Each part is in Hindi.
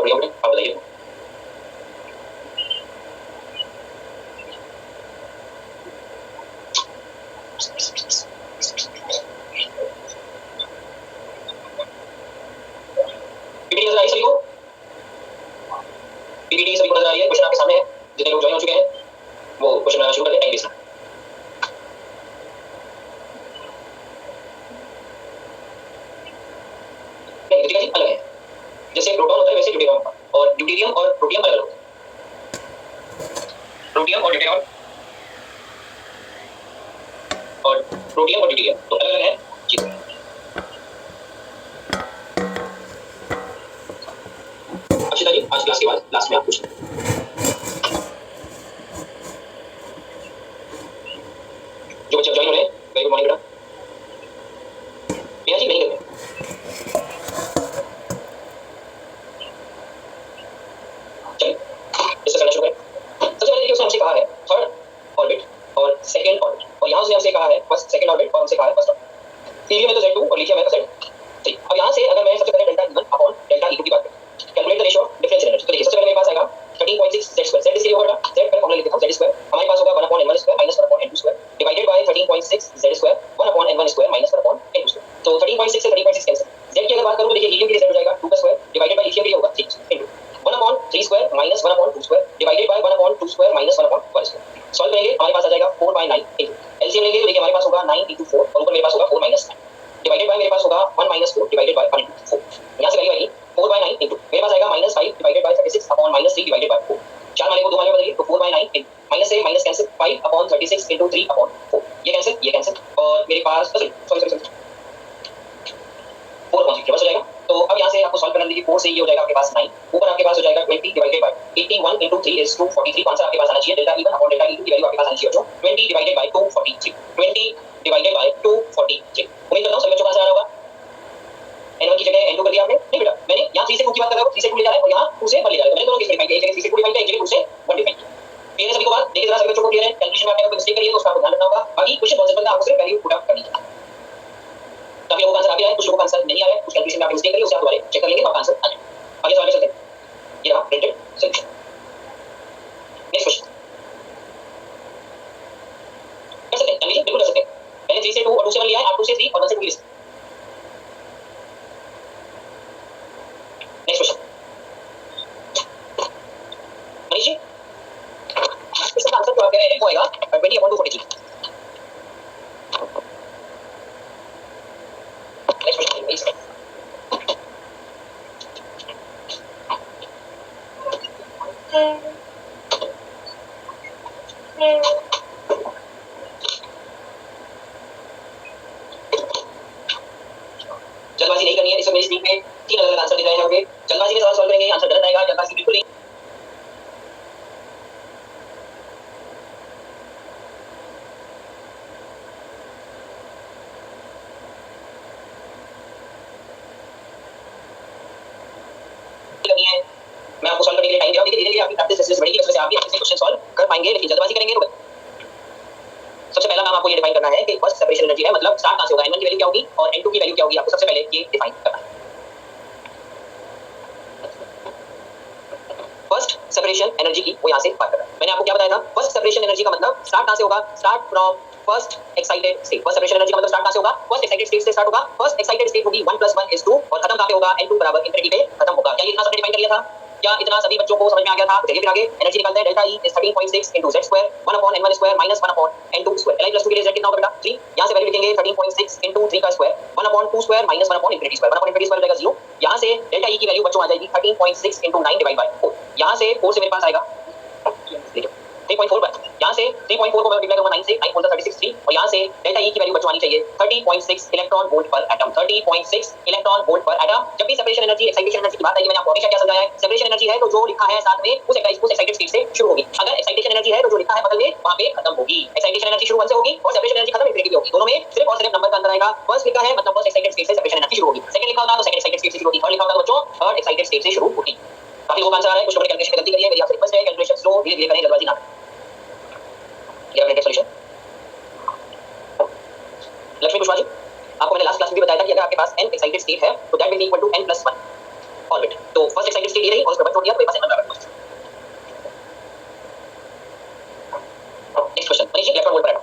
बहुत बढ़िया बेटा, आप बताइए। पीपीटी नजर आई सभी को? पीपीटी सभी को नजर आ रही है? क्वेश्चन आपके सामने है, जितने लोग ज्वाइन हो चुके हैं वो क्वेश्चन बनाना शुरू कर दें, टाइम वेस्ट ना। नहीं कृतिका जी अलग है, जैसे प्रोटॉन होता है वैसे ड्यूटेरियम होता है, और ड्यूटेरियम और प्रोटियम अलग अलग होते हैं। प्रोटियम और ड्यूटेरियम और प्रोटियम और ड्यूटेरियम तो अलग अलग है चीजें। अक्षिता जी आज क्लास के बाद लास्ट में आप पूछ लें। जो बच्चे ज्वाइन हो रहे हैं वेरी गुड मॉर्निंग बेटा। नेहा जी नहीं करते चलिए इससे करना शुरू करें। सबसे पहले देखिए उसने हमसे कहा है थर्ड ऑर्बिट और सेकंड ऑर्बिट, और यहाँ उसने हमसे कहा है फर्स्ट सेकंड ऑर्बिट और हमसे कहा है फर्स्ट ऑर्बिट। हीलियम में तो Z2 और लिथियम में तो Z। ठीक, अब यहाँ से अगर मैं सबसे पहले delta E1 upon delta E2 की बात करूं, calculate the ratio of difference in energy, तो देखिए सबसे पहले मेरे पास आएगा 13.6 Z2, Z इसके लिए होगा बेटा, Z पहले फॉर्मूला लिख देता हूं, Z स्क्वायर हमारे पास होगा 1/n1 square minus 1/n2 square divided by 13.6 Z square 1/n1 square minus 1/n2 square. तो 13.6 से 13.6 कैंसिल। Z की अगर बात करूं तो देखिए हीलियम के लिए Z हो जाएगा 2 का स्क्वायर डिवाइडेड बाय लिथियम के लिए होगा 6 into 1/3 square minus 1/2 square divided by 1/2 square minus 1/1 square. Solve करेंगे हमारे पास आ जाएगा 4/9 इनटू एलसीएम लेंगे तो देखिए हमारे पास होगा 9 * 4 और ऊपर मेरे पास होगा 4 - 9 डिवाइडेड बाय मेरे पास होगा 1 - 4 डिवाइडेड बाय 1 * 4। यहां से वैल्यू आएगी 4/9 इनटू मेरे पास आएगा -5 divided by 36 upon -3 divided by 4। चार माने को दो माने में बदलिए तो 4/9 इनटू माइनस से minus cancel 5 upon 36 into 3 upon 4, ये कैंसिल और मेरे पास सॉरी 4 अपॉन 6 बस हो जाएगा। तो अब यहां से आपको सॉल्व करना दीजिए, 4 से ये हो जाएगा आपके पास 9, ऊपर आपके पास हो जाएगा 20 divided by 81 into 3 is 243। Answer आपके पास आना चाहिए delta E1 upon delta E2 की वैल्यू आपके पास आनी चाहिए बच्चों 20 डिवाइडेड बाय 243, 20 डिवाइडेड बाय 243। उम्मीद करता हूं सभी बच्चों का आंसर आ रहा होगा। n1 की जगह n2 कर दिया आपने? नहीं बेटा, मैंने यहां 3 से 2 की बात कर रहा हूं, 3 से 2 ले जा रहा है और यहां 2 से 1 ले जा रहा है, मैंने दोनों केस में डिफाइन किया, एक जगह 3 से 2 डिफाइन किया, एक जगह 2 से 1 डिफाइन किया। क्लियर है सभी को बात? देखिए जरा सभी बच्चों को क्लियर है? कैलकुलेशन में आपने कोई मिस्टेक करी है तो उसका आपको ध्यान रखना होगा, बाकी क्वेश्चन बहुत सिंपल था, आपको सिर्फ वैल्यू पुट अप करनी है। काफी लोगों का आंसर आ गया है, कुछ लोगों का आंसर नहीं आया है, कुछ कैलकुलेशन में आपने मिस्टेक करी है उसे आप दोबारा चेक कर लेंगे तो आपका आंसर आ जाएगा। आगे सवाल पे चलते हैं, ये रहा प्रिंटेड सॉल्यूशन। नेक्स्ट क्वेश्चन कर सकते हैं, एनालिसिस बिल्कुल कर सकते हैं। मैंने 3 से 2 और 2 से 1 लिया है, आप 2 से 3 और 1 से 2 ले सकते हैं। नेक्स्ट क्वेश्चन मनीष जी, इसका आंसर जो आप कह रहे हैं वो आएगा 20/243। Next question please. जल्दबाजी नहीं करनी है, इसमें मेरी स्क्रीन पे 3 अलग-अलग आंसर दिख रहे हैं, ओके? जल्दबाजी में सवाल सॉल्व करेंगे, आंसर गलत आएगा, जल्दबाजी बिल्कुल नहीं। करनी है, मैं आपको सॉल्व करने के लिए टाइम दे रहा हूं, धीरे-धीरे आपकी प्रैक्टिस बढ़ेगी, उसमें से आप भी अच्छे से क्वेश्चन सॉल्व कर पाएंगे, लेकिन जल्दबाजी करेंगे तो सबसे पहला काम आपको ये डिफाइन करना है कि फर्स्ट सेपरेशन एनर्जी है, मतलब स्टार्ट कहां से होगा, n1 की वैल्यू क्या होगी और n2 की वैल्यू क्या होगी, आपको सबसे पहले ये डिफाइन करना है। फर्स्ट सेपरेशन एनर्जी की वो यहां से बात कर रहा है। मैंने आपको क्या बताया था, फर्स्ट सेपरेशन एनर्जी का मतलब स्टार्ट कहां से होगा, start from first excited state. First separation energy का मतलब स्टार्ट कहां से होगा, फर्स्ट एक्साइटेड स्टेट से स्टार्ट होगा। फर्स्ट एक्साइटेड स्टेट होगी 1 + 1 = 2 और खत्म कहां पे होगा, n2 = इंफिनिटी पे खत्म होगा। क्या ये इतना सबने डिफाइन कर लिया था? क्या इतना सभी बच्चों को समझ में आ गया था? चलिए फिर आगे एनर्जी निकालते हैं। Delta E is 13.6 into Z square 1/n1 square minus 1/n2 square। Li+2 के लिए Z कितना होगा बेटा 3, यहां से वैल्यू लिखेंगे 13.6 into 3 का square 1/2 square minus 1/infinity square, 1/infinity square हो जाएगा 0। यहां से डेल्टा E की वैल्यू बच्चों आ जाएगी 13.6 into 9 डिवाइड बाय 4। यहां से 4 से मेरे पास आएगा 3.4 बाय, यहां से 3.4 को मैं मल्टीप्लाई करूंगा 9 से, 9 4 36 3 और यहां से डेल्टा E की वैल्यू बच्चों आनी चाहिए 30.6 इलेक्ट्रॉन वोल्ट पर एटम, 30.6 इलेक्ट्रॉन वोल्ट पर एटम। जब भी सेपरेशन एनर्जी एक्साइटेशन एनर्जी की बात आई, मैंने आपको हमेशा क्या समझाया है, सेपरेशन एनर्जी है तो जो लिखा है साथ में उस एक्साइटेड स्टेट से शुरू होगी, अगर एक्साइटेशन एनर्जी है तो जो लिखा है बगल में वहां पे खत्म होगी। एक्साइटेशन एनर्जी शुरू 1 से होगी और सेपरेशन एनर्जी खत्म इंफिनिटी पे होगी, दोनों में सिर्फ और सिर्फ नंबर का अंतर आएगा। फर्स्ट लिखा है मतलब फर्स्ट एक्साइटेड स्टेट से सेपरेशन एनर्जी शुरू होगी, सेकंड लिखा होगा तो सेकंड एक्साइटेड स्टेट से शुरू होगी, थर्ड लिखा होगा तो बच्चों थर्ड एक्साइटेड स्टेट से शुरू होगी। काफी लोगों का आंसर आ रहा है, कुछ लोगों ने कैलकुलेशन में गलती करी है, मेरी आपसे रिक्वेस्ट है कैलकुलेशन स्लो धीरे-धीरे करें, जल्दबाजी ना करें। ये अपडेटेड सॉल्यूशन। लक्ष्मी कुशवाहा जी, आपको मैंने लास्ट क्लास में भी बताया था कि अगर आपके पास n एक्साइटेड स्टेट है तो that will be equal to n + 1 orbit. तो तो फर्स्ट एक्साइटेड स्टेट ये रही और उसके बाद छोड़ दिया तो मेरे पास n1 बराबर 2। Next question, Manish ji electron volt पर atom.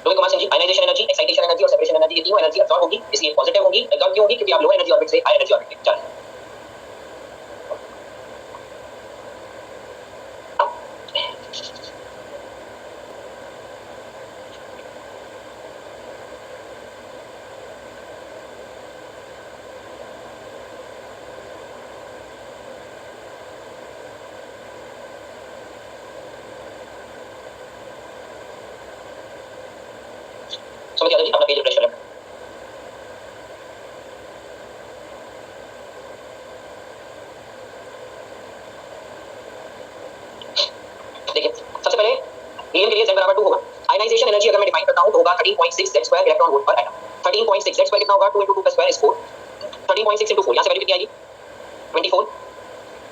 Rohit Kumar Singh ji, ionization energy, excitation energy और सेपरेशन एनर्जी, ये तीनों एनर्जी अब्सॉर्ब होगी, इसलिए पॉजिटिव होगी। एब्सॉर्ब क्यों होगी? क्योंकि आप लोअर एनर्जी ऑर्बिट से हायर एनर्जी ऑर्बिट में जा रहे हैं। समझ गया जी, अपना पेज रिफ्रेश करें। देखिए सबसे पहले हीलियम के लिए Z बराबर 2 होगा। आयनाइजेशन एनर्जी अगर मैं डिफाइन करता हूं तो होगा 13.6 Z स्क्वायर इलेक्ट्रॉन वोल्ट पर एटम। 13.6 Z स्क्वायर कितना होगा? 2 * 2 + 2 = 4। 13.6 * 4 यहां से वैल्यू कितनी आएगी? 24।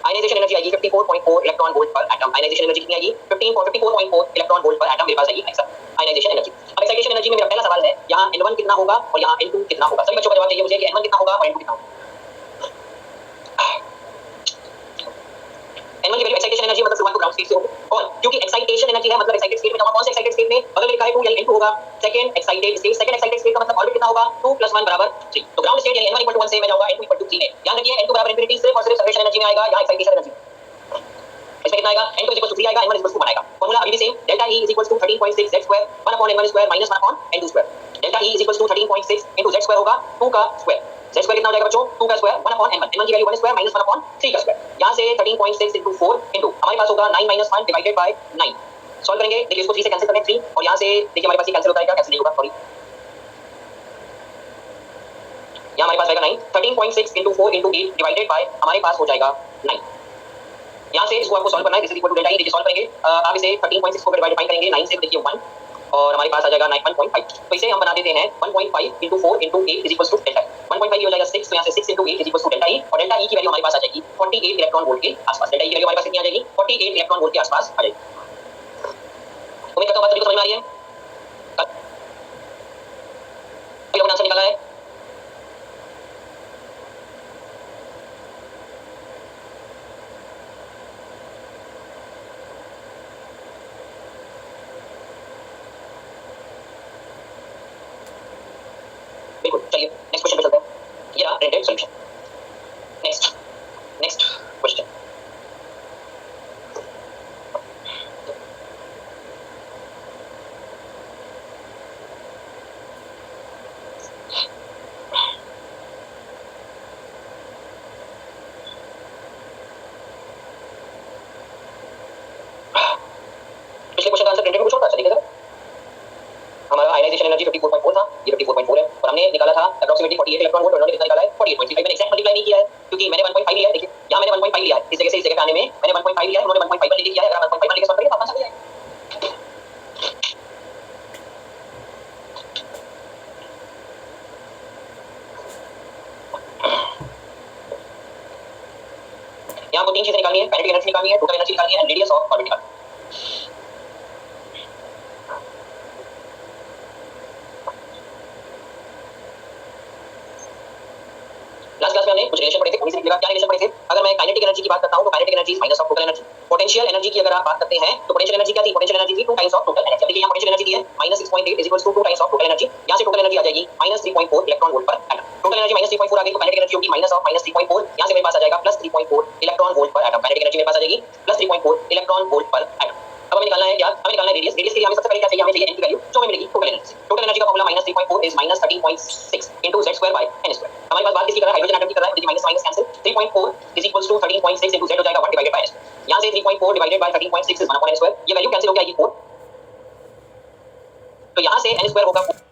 आयनाइजेशन एनर्जी आएगी 54.4 इलेक्ट्रॉन वोल्ट पर एटम। आयनाइजेशन एनर्जी कितनी आएगी? 54.4 इलेक्ट्रॉन वोल्ट पर एटम मेरे पास आएगी आयनाइजेशन एनर्जी। अब एक्साइटेशन एनर्जी में मेरा पहला सवाल है, यहां n1 कितना होगा और यहां n2 कितना होगा? सभी बच्चों का जवाब चाहिए मुझे कि n1 कितना होगा और n2 कितना होगा। n1 की वैल्यू एक्साइटेशन एनर्जी मतलब शुरुआत को ग्राउंड स्टेट से होगी, और क्योंकि एक्साइटेशन एनर्जी है मतलब एक्साइटेड स्टेट में जाऊंगा। कौन से एक्साइटेड स्टेट में? अगर लिखा है 2 यानी n2 होगा। Second excited state, second excited state का मतलब ऑर्बिट कितना होगा? 2 + 1 = 3। तो ग्राउंड स्टेट यानी n1 = 1 से मैं जाऊंगा n2 = 3 में। ध्यान रखिए n2 = इंफिनिटी सिर्फ और सिर्फ सेपरेशन एनर्जी में आएगा, यहां एक्साइटेशन एनर्जी इसमें कितना आएगा? n2 = 3 आएगा, n1 = 1 आएगा। फार्मूला अभी भी same, delta E = 13.6 Z square 1/n1 square - 1/n2 square. Delta E = 13.6 * Z square होगा 2 का स्क्वायर। Z स्क्वायर कितना हो जाएगा बच्चों? 2 का स्क्वायर 1/n1। n1 की वैल्यू 1 स्क्वायर - 1/3 का स्क्वायर। यहां से 13.6 * 4 हमारे पास होगा 9 - 1 डिवाइडेड बाय 9। सॉल्व करेंगे, देखिए इसको 3 से कैंसिल करने 3 और यहां से देखिए हमारे पास ये कैंसिल होता है क्या? कैंसिल नहीं होगा, सॉरी। यहां हमारे पास आएगा 9। 13.6 * 4 * 8 डिवाइडेड बाय हमारे पास हो जाएगा 9। यहां से इसको आपको सॉल्व करना है, this is equal to delta E. देखिए सॉल्व करेंगे, आप इसे 13.6 को डिवाइड करेंगे 9 से, देखिए 1 और हमारे पास आ जाएगा 1.5। तो इसे हम बना देते हैं 1.5 * 4 * 8 is equal to delta E. 1.5 ये हो जाएगा 6, तो यहां से 6 * 8 is equal to delta E, और डेल्टा ई की वैल्यू हमारे पास आ जाएगी 48 इलेक्ट्रॉन वोल्ट के आसपास। डेल्टा ई की वैल्यू हमारे पास कितनी आ जाएगी? 48 इलेक्ट्रॉन वोल्ट के आसपास आ जाएगी। उम्मीद करता हूं बात सभी को समझ में आ रही है। कोई लोगों ने आंसर निकाला है? बिल्कुल, चलिए नेक्स्ट क्वेश्चन पे चलते हैं। ये रहा प्रिंटेड सॉल्यूशन। Next question. पिछले क्वेश्चन का आंसर प्रिंटेड में कुछ और था, चलिए जरा। हमारा आयनाइजेशन एनर्जी 54.4 था, ये 54.4 है, और हमने निकाला था अप्रोक्सीमेटली 48 इलेक्ट्रॉन वोल्ट, और उन्होंने कितना निकाला है? 48.35। मैंने एक्सैक्ट मल्टीप्लाई नहीं किया है क्योंकि मैंने 1.5 लिया है। देखिए यहां मैंने 1.5 लिया है, इस जगह से इस जगह पे आने में मैंने 1.5 लिया है, उन्होंने 1.5 लेके किया है। अगर आप 1.5 लेके सॉल्व करेंगे तो आसान हो जाएगा। यहां आपको तीन चीजें निकालनी है, काइनेटिक एनर्जी निकालनी है, टोटल एनर्जी निकालनी है, रेडियस ऑफ ऑर्बिट निकालनी है। लास्ट क्लास में हमने कुछ रिलेशन पढ़े थे, उन्हीं से निकलेगा। क्या रिलेशन पढ़े थे? अगर मैं काइनेटिक एनर्जी की बात करता हूं तो kinetic energy is minus of total energy. Potential energy की अगर आप बात करते हैं तो पोटेंशियल एनर्जी क्या थी? पोटेंशियल एनर्जी थी 2 टाइम्स ऑफ टोटल एनर्जी। देखिए यहां पोटेंशियल एनर्जी दी है -6.8 is equals to 2 times of total energy. यहां से टोटल एनर्जी आ जाएगी -3.4 इलेक्ट्रॉन वोल्ट पर एटम। टोटल एनर्जी -3.4 आ गई तो काइनेटिक एनर्जी होगी माइनस ऑफ -3.4। यहां से मेरे पास आ जाएगा +3.4 इलेक्ट्रॉन वोल्ट पर एटम। काइनेटिक एनर्जी मेरे पास आ जाएगी +3.4 इलेक्ट्रॉन वोल्ट पर एटम। अब हमें निकालना है क्या? हमें निकालना है रेडियस। रेडियस के लिए हमें सबसे पहले क्या चाहिए? हमें चाहिए n की वैल्यू, जो हमें मिलेगी टोटल एनर्जी से। टोटल एनर्जी का formula -3.4 is -13.6 into z square by n square. हमारे पास बात किसकी कर रहा है? हाइड्रोजन एटम की कर रहा है। देखिए minus minus cancel, 3.4 is equals to 13.6 into z हो जाएगा 1 डिवाइडेड बाय n स्क्वायर। यहां से 3.4 divided by 13.6 is 1/n square. ये वैल्यू कैंसिल हो गया, ये 4। तो यहां से n स्क्वायर होगा 4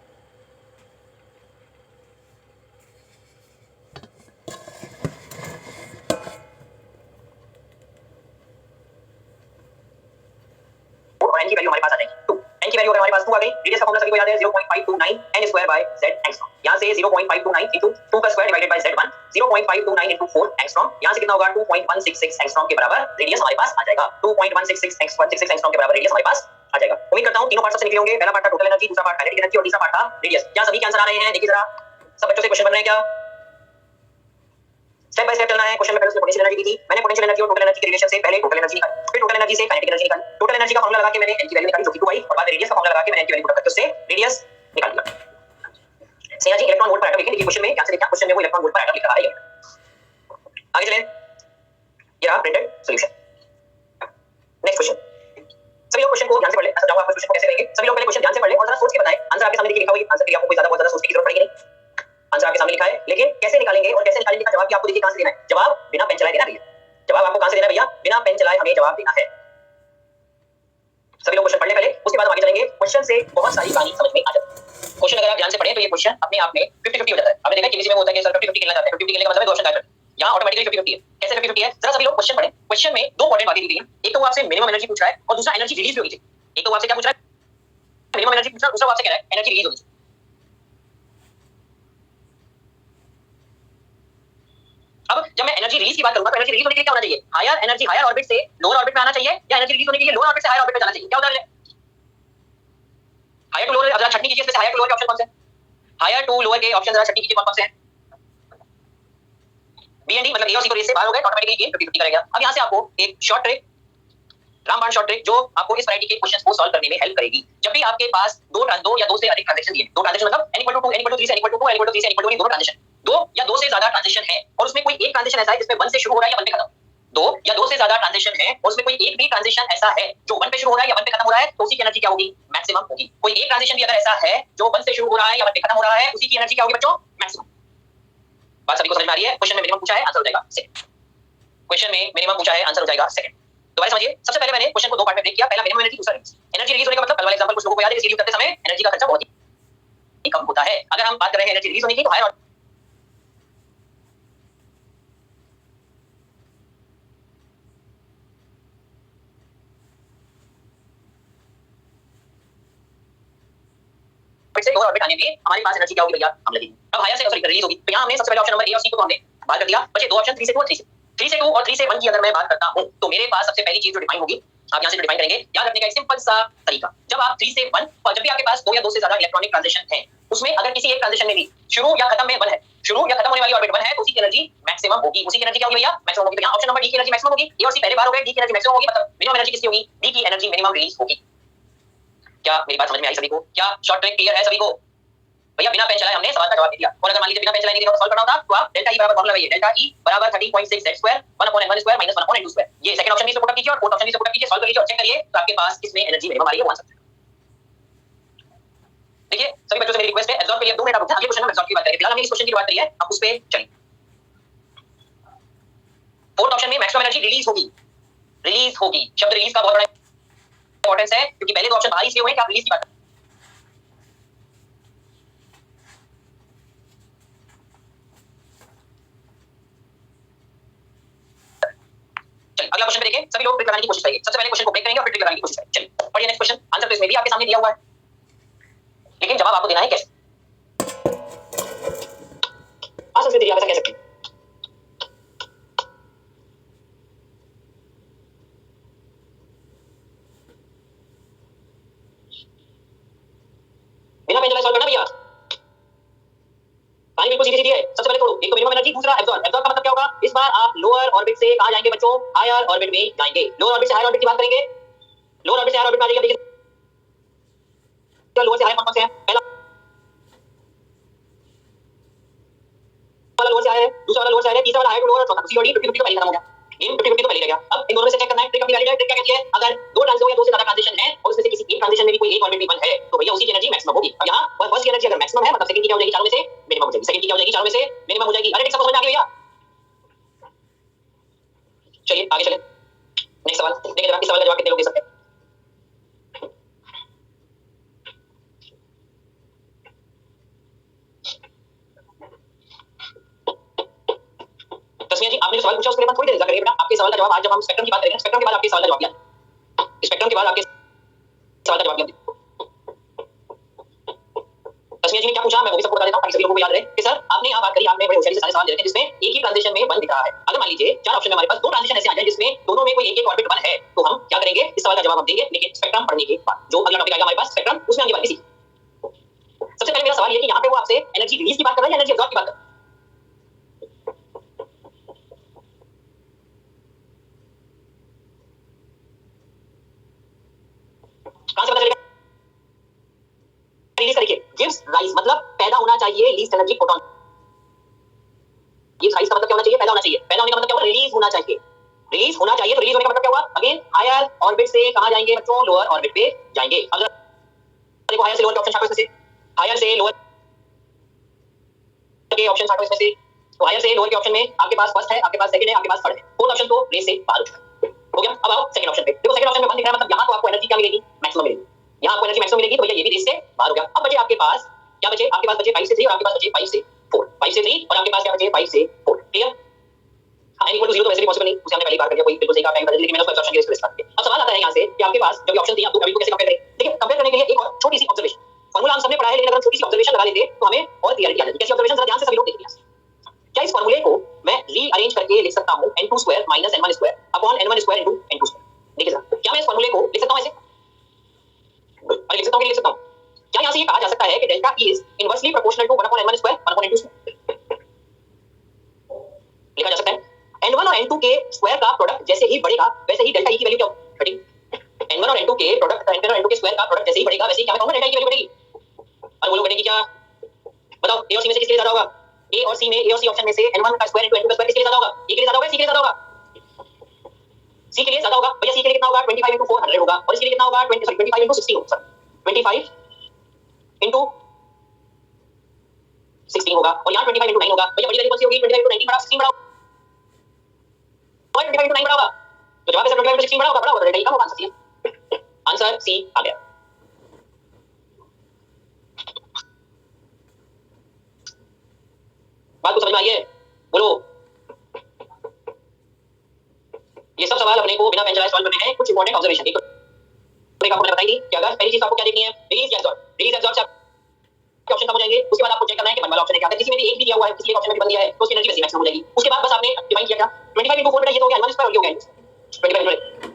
और n की वैल्यू हमारे पास आ जाएगी 2। n की वैल्यू अगर हमारे पास 2 आ गई, रेडियस का फॉर्मूला सभी को याद है 0.529 n square by z angstrom. यहां से 0.529 into 2 का square divided by z1 0.529 into 4 angstrom. यहां से कितना होगा 2.166 एंगस्ट्रॉम के बराबर रेडियस हमारे पास आ जाएगा। 2.166 एंगस्ट्रॉम के बराबर रेडियस हमारे पास आ जाएगा। उम्मीद करता हूं तीनों पार्ट सबसे निकले होंगे। पहला पार्ट था टोटल एनर्जी, दूसरा पार्ट काइनेटिक एनर्जी और तीसरा पार्ट था रेडियस। क्या सभी के आंसर आ रहे हैं? देखिए जरा सब बच्चों से क्वेश्चन बन रहे हैं क्या? स्टेप बाय स्टेप चलना है। क्वेश्चन में पहले उसने पोटेंशियल एनर्जी दी थी। मैंने पोटेंशियल एनर्जी और टोटल एनर्जी के रिलेशन से पहले टोटल एनर्जी निकाली, फिर टोटल एनर्जी से काइनेटिक एनर्जी निकाली। टोटल एनर्जी का फॉर्मूला लगा के मैंने n की वैल्यू निकाली जो कि 2 आई, और बाद में रेडियस का फॉर्मूला लगा के मैंने n की वैल्यू पुट करके उससे रेडियस निकाल लिया। स्नेहा जी इलेक्ट्रॉन वोल्ट पर एटम लिखें। देखिए क्वेश्चन में ध्यान से देखिए, क्वेश्चन में वो इलेक्ट्रॉन वोल्ट पर एटम लिख रहा है। आगे चलें, ये रहा प्रिंटेड सॉल्यूशन। नेक्स्ट क्वेश्चन, सभी लोग क्वेश्चन को ध्यान से पढ़ ले। ऐसा जाऊंगा आपको क्वेश्चन को कैसे करेंगे, सभी लोग पहले क्वेश्चन ध्यान से पढ़ ले और जरा सोच के बताएं। आंसर आपके सामने देखिए लिखा हुआ है, आंसर के लिए आपको कोई ज्यादा बहुत ज्यादा सोचने की जरूरत पड़ेगी नहीं। आंसर आपके सामने लिखा है, लेकिन कैसे निकालेंगे और कैसे निकालेंगे का जवाब भी आपको देखिए कहां से देना है। जवाब बिना पेन चलाए देना भैया। जवाब आपको कहां से देना है भैया? बिना पेन चलाए हमें जवाब देना है। सभी लोग क्वेश्चन पढ़ ले पहले, उसके बाद हम आगे चलेंगे। क्वेश्चन से बहुत सारी कहानी समझ में आ जाती है। क्वेश्चन अगर आप ध्यान से पढ़ें तो ये क्वेश्चन अपने आप में 50-50 हो जाता है। आपने देखा केबीसी में होता है कि सर 50-50 खेलना चाहते हैं, 50-50 खेलने का मतलब है दो ऑप्शन गायब। यहां ऑटोमेटिकली 50-50 है। कैसे 50-50 है? जरा सभी लोग क्वेश्चन पढ़ें। क्वेश्चन में दो इंपॉर्टेंट बातें दी गई हैं। एक तो वो आपसे मिनिमम एनर्जी पूछ रहा है और दूसरा एनर्जी रिलीज भी होगी। एक तो वो आपसे क्या पूछ रहा है? मिनिमम एनर्जी पूछ रहा है, दूसरा वो आपसे कह रहा है एनर्जी रिलीज होगी। अब जब मैं एनर्जी रिलीज की बात करूंगा तो एनर्जी रिलीज होने के लिए क्या होना चाहिए? हायर एनर्जी हायर ऑर्बिट से लोअर ऑर्बिट में आना चाहिए, या एनर्जी रिलीज होने के लिए लोअर ऑर्बिट से हायर ऑर्बिट में जाना चाहिए? क्या होता है? हायर टू लोअर, जरा छटनी कीजिए इसमें से हायर टू लोअर के ऑप्शन कौन से हैं? हायर टू लोअर के ऑप्शन जरा छटनी कीजिए, कौन-कौन से हैं? बी एंड डी, मतलब ए और सी तो रेस से बाहर हो गए, ऑटोमेटिकली गेन 50-50 करेगा। अब यहां से आपको एक शॉर्ट ट्रिक, रामबाण शॉर्ट ट्रिक, जो आपको इस वैरायटी के क्वेश्चंस को सॉल्व करने में हेल्प करेगी। जब भी आपके पास दो या दो से अधिक ट्रांजैक्शन दिए, दो ट्रांजैक्शन मतलब n = 2 n = 3 से n = 2 n = 3 से n = 3 दोनों ट्रांजैक्शन, दो या दो से ज्यादा ट्रांजैक्शन है और उसमें कोई एक ट्रांजैक्शन ऐसा है जिसमें 1 से शुरू हो रहा है या 1 पे खत्म, दो या दो से ज्यादा ट्रांजैक्शन है और उसमें कोई एक भी ट्रांजैक्शन ऐसा है जो 1 पे शुरू हो रहा है या 1 पे खत्म हो रहा है, तो उसी की एनर्जी क्या होगी? मैक्सिमम होगी। कोई एक ट्रांजैक्शन भी अगर ऐसा है जो 1 से शुरू हो रहा है या 1 पे खत्म हो रहा है, उसी की एनर्जी क्या होगी बच्चों? मैक्सिमम। बात सभी को समझ में आ रही है? क्वेश्चन में मिनिमम पूछा है, आंसर हो जाएगा सेकंड। क्वेश्चन में मिनिमम पूछा है, आंसर हो जाएगा सेकंड। दोबारा समझिए, सबसे पहले मैंने क्वेश्चन को दो पार्ट में ब्रेक किया। पहला मिनिमम एनर्जी, दूसरा रिलीज। एनर्जी रिलीज होने का मतलब कल वाला एग्जांपल कुछ लोगों को याद है, रिलीज करते समय एनर्जी का खर्चा बहुत ही कम होता है। अगर हम बात कर रहे हैं एनर्जी रिलीज होने की, तो हायर ऑर्बिट से लोअर ऑर्बिट आने में हमारे पास एनर्जी क्या होगी भैया? हम लगेगी। अब हायर से सॉरी रिलीज होगी, तो यहां हमने सबसे पहले ऑप्शन नंबर ए और सी को तो हमने बात कर दिया। बचे दो ऑप्शन 3 से 2 और 3 से 3 से 2 और 3 से 1 की अगर मैं बात करता हूं, तो मेरे पास सबसे पहली चीज जो डिफाइन होगी, आप यहां से डिफाइन करेंगे, याद रखने का एक सिंपल सा तरीका। जब आप 3 से 1 और जब भी आपके पास दो या दो से ज्यादा इलेक्ट्रॉनिक ट्रांजिशन है, उसमें अगर किसी एक ट्रांजिशन में भी शुरू या खत्म में 1 है, शुरू या खत्म होने वाली ऑर्बिट 1 है, तो उसी की एनर्जी मैक्सिमम होगी। उसी की एनर्जी क्या होगी भैया? मैक्सिमम होगी। तो यहां ऑप्शन नंबर डी की एनर्जी मैक्सिमम होगी। ए और सी पहले बार हो गए, डी की एनर्जी मैक्सिमम होगी, मतलब मिनिमम एनर्जी किसकी होगी? डी की एनर्जी मिनिमम रिलीज होगी। क्या मेरी बात समझ में आई सभी को? क्या शॉर्ट ट्रिक क्लियर है सभी को? भैया बिना पेन चलाए हमने सवाल का जवाब दे दिया। और अगर मान लीजिए बिना पेन चलाए नहीं दिया तो सॉल्व करना होता, तो आप डेल्टा ई बराबर फॉर्मूला लगाइए, डेल्टा ई बराबर 13.6 z square 1/n1 square -1 n2 square. ये सेकंड ऑप्शन भी इसको पुट अप कीजिए और फोर्थ ऑप्शन भी इसको पुट अप कीजिए, सॉल्व कर लीजिए और चेक करिए तो आपके पास किसमें एनर्जी मिनिमम आ रही है, वो आंसर। देखिए सभी बच्चों से मेरी रिक्वेस्ट है, एब्जॉर्ब के लिए 2 मिनट आप रुकते हैं, अगले क्वेश्चन में एब्जॉर्ब की बात करेंगे। फिलहाल हमने इस क्वेश्चन की बात करी है, अब उस पे चलिए। फोर्थ ऑप्शन में मैक्सिमम एनर्जी रिलीज होगी, रिलीज होगी। शब्द रिलीज का बहुत बड़ा इंपॉर्टेंस है, क्योंकि पहले दो ऑप्शन बाहर इसलिए हुए कि आप रिलीज की बात। अगला क्वेश्चन पे देखें, सभी लोग ट्रिक लगाने की कोशिश करिए। सबसे पहले क्वेश्चन को ब्रेक करेंगे और फिर ट्रिक लगाने की कोशिश करेंगे। चलिए पढ़िए नेक्स्ट क्वेश्चन। आंसर तो इसमें भी आपके सामने दिया हुआ है, लेकिन जवाब आपको देना है कैसे? आंसर से दिया, ऐसा कह सकते हैं। बिना पेन चलाए सॉल्व करना भैया, कहानी बिल्कुल सीधी सीधी है। सबसे पहले तोड़ो, एक तो मिनिमम एनर्जी, दूसरा एब्जॉर्ब। एब्जॉर्ब का मतलब क्या होगा? इस बार आप लोअर ऑर्बिट से कहां जाएंगे बच्चों? हायर ऑर्बिट में जाएंगे। लोअर ऑर्बिट से हायर ऑर्बिट की बात करेंगे, लोअर ऑर्बिट से हायर ऑर्बिट में आ जाइए। देखिए लोअर से हायर कौन-कौन से हैं? पहला वाला लोअर से हायर है, दूसरा वाला लोअर से हायर है, तीसरा वाला हायर टू लोअर, चौथा सीओडी 50-50 तो पहले खत्म हो गया। इन 50-50 तो पहले रह गया। अब इन दोनों में से चेक करना है, ट्रिक अपनी वैलिड है। ट्रिक क्या कहती है? अगर दो ट्रांजिशन या दो से ज्यादा ट्रांजिशन है और उसमें से किसी एक ट्रांजिशन में भी कोई एक ऑर्बिट भी 1 है, तो भैया उसी की एनर्जी मैक्सिमम होगी। अब यहां फर्स्ट की एनर्जी अगर मैक्सिमम है, मतलब सेकंड की क्या हो जाएगी? चारों में से मिनिमम हो जाएगी। सेकंड की क्या हो जाएगी? चारों में से मिनिमम हो जाएगी। अरे ठीक, सब समझ में आ गया भैया? चलिए आगे चलें। नेक्स्ट सवाल देखिए जरा, इस सवाल का जवाब कितने लोग दे सकते हैं? तस्मीर जी, आपने जो सवाल पूछा उसके बाद थोड़ी देर इंतजार करिए बेटा। आपके सवाल का जवाब आज जब हम स्पेक्ट्रम की बात करेंगे, स्पेक्ट्रम के बाद आपके सवाल का जवाब दिया, स्पेक्ट्रम के बाद आपके सवाल का जवाब दिया। रश्मि जी ने क्या पूछा, मैं वो भी सबको बता देता हूं ताकि सभी लोगों को याद रहे कि सर आपने यहाँ बात करी, आपने बड़े होशियारी से सारे सवाल दे रखे हैं जिसमें एक ही ट्रांजिशन में वन दिख रहा है। अगर मान लीजिए चार ऑप्शन में हमारे पास दो ट्रांजिशन ऐसे आ जाए जिसमें दोनों में कोई एक एक ऑर्बिट वन है, तो हम क्या करेंगे, इस सवाल का जवाब हम देंगे लेकिन स्पेक्ट्रम पढ़ने के बाद। जो अगला टॉपिक आएगा हमारे पास स्पेक्ट्रम, उसमें हम ये बात सीखेंगे। सबसे पहले मेरा सवाल ये है कि यहाँ पे वो आपसे एनर्जी रिलीज की बात कर रहा है या एनर्जी एब्जॉर्ब की बात कर रहा है? कहां से पता चलेगा? रिलीज करके गिव्स राइज मतलब पैदा होना चाहिए least energy photon. Gives rise का मतलब क्या होना चाहिए? पैदा होना चाहिए। पैदा होने का मतलब क्या होगा? रिलीज होना चाहिए। रिलीज होना चाहिए, तो रिलीज होने का मतलब क्या हुआ? अगेन हायर ऑर्बिट से कहां जाएंगे बच्चों? लोअर ऑर्बिट पे जाएंगे। अब देखो हायर से लोअर के ऑप्शन छाटो इसमें से, हायर से लोअर के ऑप्शन छाटो इसमें से। तो हायर से लोअर के ऑप्शन में आपके पास फर्स्ट है, आपके पास सेकंड है, आपके पास थर्ड है। फोर्थ ऑप्शन तो रेस से बाहर हो चुका है। हो गया। अब आओ सेकंड ऑप्शन पे। देखो सेकंड ऑप्शन में वन दिख रहा है, मतलब यहां तो आपको एनर्जी क्या मिलेगी? मैक्सिमम मिलेगी। यहां आपको एनर्जी मैक्सिमम मिलेगी, तो भैया ये भी रेस से बाहर हो गया। अब बचे आपके पास क्या बचे? आपके पास बचे 5 से 3 और आपके पास बचे 5 से 4। 5 से 3 और आपके पास क्या बचे? 5 से 4। क्लियर? हां, n = 0 तो वैसे भी पॉसिबल नहीं, उसे हमने पहले ही बात कर दिया, कोई बिल्कुल सही कहा, लेकिन मैंने उसको एब्जॉर्प्शन के लिए स्टार्ट किया। अब सवाल आता है यहां से कि आपके पास जब ये ऑप्शन दिए, आप अभी को कैसे कंपेयर करें? देखिए कंपेयर करने के लिए एक और छोटी सी ऑब्जर्वेशन, फार्मूला हम सबने पढ़ा है, लेकिन अगर हम छोटी सी ऑब्जर्वेशन लगा लेते तो हमें और क्लियरिटी आ जाती। कैसी ऑब्जर्वेशन? जरा ध्यान से सभी लोग देखिए। क्या इस फार्मूले को मैं रीअरेंज करके लिख सकता हूं n2² - n1² upon n1² * n2²? देखिए जरा, क्या मैं इस फार्मूले को लिख सकता हूं ऐसे? अरे लिख सकता हूं कि नहीं लिख सकता हूं? क्या यहां से ये कहा जा सकता है कि delta E is inversely proportional to 1/n1² 1/n2²? लिखा जा सकता है। n1 और n2 के स्क्वायर का प्रोडक्ट जैसे ही बढ़ेगा वैसे ही डेल्टा E की वैल्यू क्या होगी? घटेगी। n1 और n2 के प्रोडक्ट, n1 और n2 के स्क्वायर का प्रोडक्ट जैसे ही बढ़ेगा वैसे ही क्या मैं कहूंगा? डेल्टा E की वैल्यू बढ़ेगी। और वो लोग बढ़ेगी क्या? बताओ, A और C में से किसके लिए ज्यादा होगा? A और C में, A और C ऑप्शन में से n1 का स्क्वायर * n2 का स्क्वायर किसके लिए ज्यादा होगा? A के लिए ज्यादा होगा, C के लिए ज्यादा होगा? C के लिए ज्यादा होगा। भैया C के लिए कितना होगा? 25 * 4 100 होगा। और इसके लिए कितना होगा? 25 * 16 होगा। 25 * 16 होगा। और यहाँ 25 * 9 होगा। भैया बड़ी वैल्यू कौन सी होगी? 25 * 19 बड़ा, 16 बड़ा होगा, 25 * 9 बड़ा होगा। तो जवाब है सर 25 * 16 बड़ा होगा, बड़ा होगा, डेल्टा E कम होगा। आंसर सी है। आंसर सी आ गया। बात को समझ में आई है? बोलो। ये सब सवाल अपने को बिना पेन चलाए सॉल्व करने हैं। कुछ इंपॉर्टेंट ऑब्जर्वेशन एक आपको मैंने बताई थी कि अगर पहली चीज आपको क्या देखनी है? रिलीज या एब्जॉर्ब। रिलीज एब्जॉर्ब से आपके ऑप्शन कम हो जाएंगे। उसके बाद आपको चेक करना है कि वन वाला ऑप्शन है क्या। अगर किसी में भी एक भी दिया हुआ है, किसी एक ऑप्शन में भी बन गया है, तो उसकी एनर्जी वैसे मैक्सिमम हो जाएगी। उसके बाद बस आपने डिफाइन किया क्या? 25 * 4 बेटा ये तो हो गया n1² और ये हो गया 25 *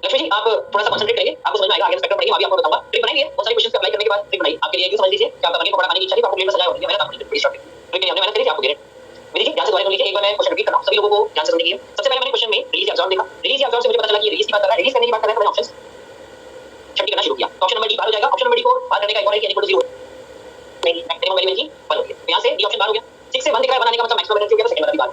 लक्ष्मी जी आप थोड़ा सा कंसंट्रेट करिए, आपको समझ में आएगा। आगे स्पेक्ट्रम पढ़ेंगे, अभी आपको बताऊंगा। ट्रिक बनाएंगे, बहुत सारे क्वेश्चंस अप्लाई करने के बाद ट्रिक बनाई आपके लिए। ये समझ लीजिए कि आप बने पकौड़ा खाने की इच्छा थी, तो आपको प्लेट में सजाया हो गया। मैंने आपको ट्रिक शॉर्ट ट्रिक के हमने मेहनत करी थी, आपको दे रहे हैं। मेरी जी ध्यान से दोबारा सुन लीजिए, एक बार मैं क्वेश्चन रिपीट कर रहा हूं, सभी लोगों को ध्यान से सुनने की है। सबसे पहले मैंने क्वेश्चन में रिलीज या एब्जॉर्ब देखा। रिलीज या एब्जॉर्ब से मुझे पता चला कि ये रिलीज की बात कर रहा है। रिलीज करने की बात कर रहा है, तो मैंने ऑप्शंस छट्टी करना शुरू किया। तो ऑप्शन नंबर डी बाहर हो जाएगा। ऑप्शन नंबर डी को बाहर करने का एक और है कि n = 0 नहीं, मैक्सिमम वैल्यू इनकी 1 होगी। तो यहां से डी ऑप्शन बाहर हो गया। 6 से 1 दिख रहा है, 1 आने का मतलब मैक्सिमम एनर्जी हो गया, तो सेकंड वाला भी बाहर।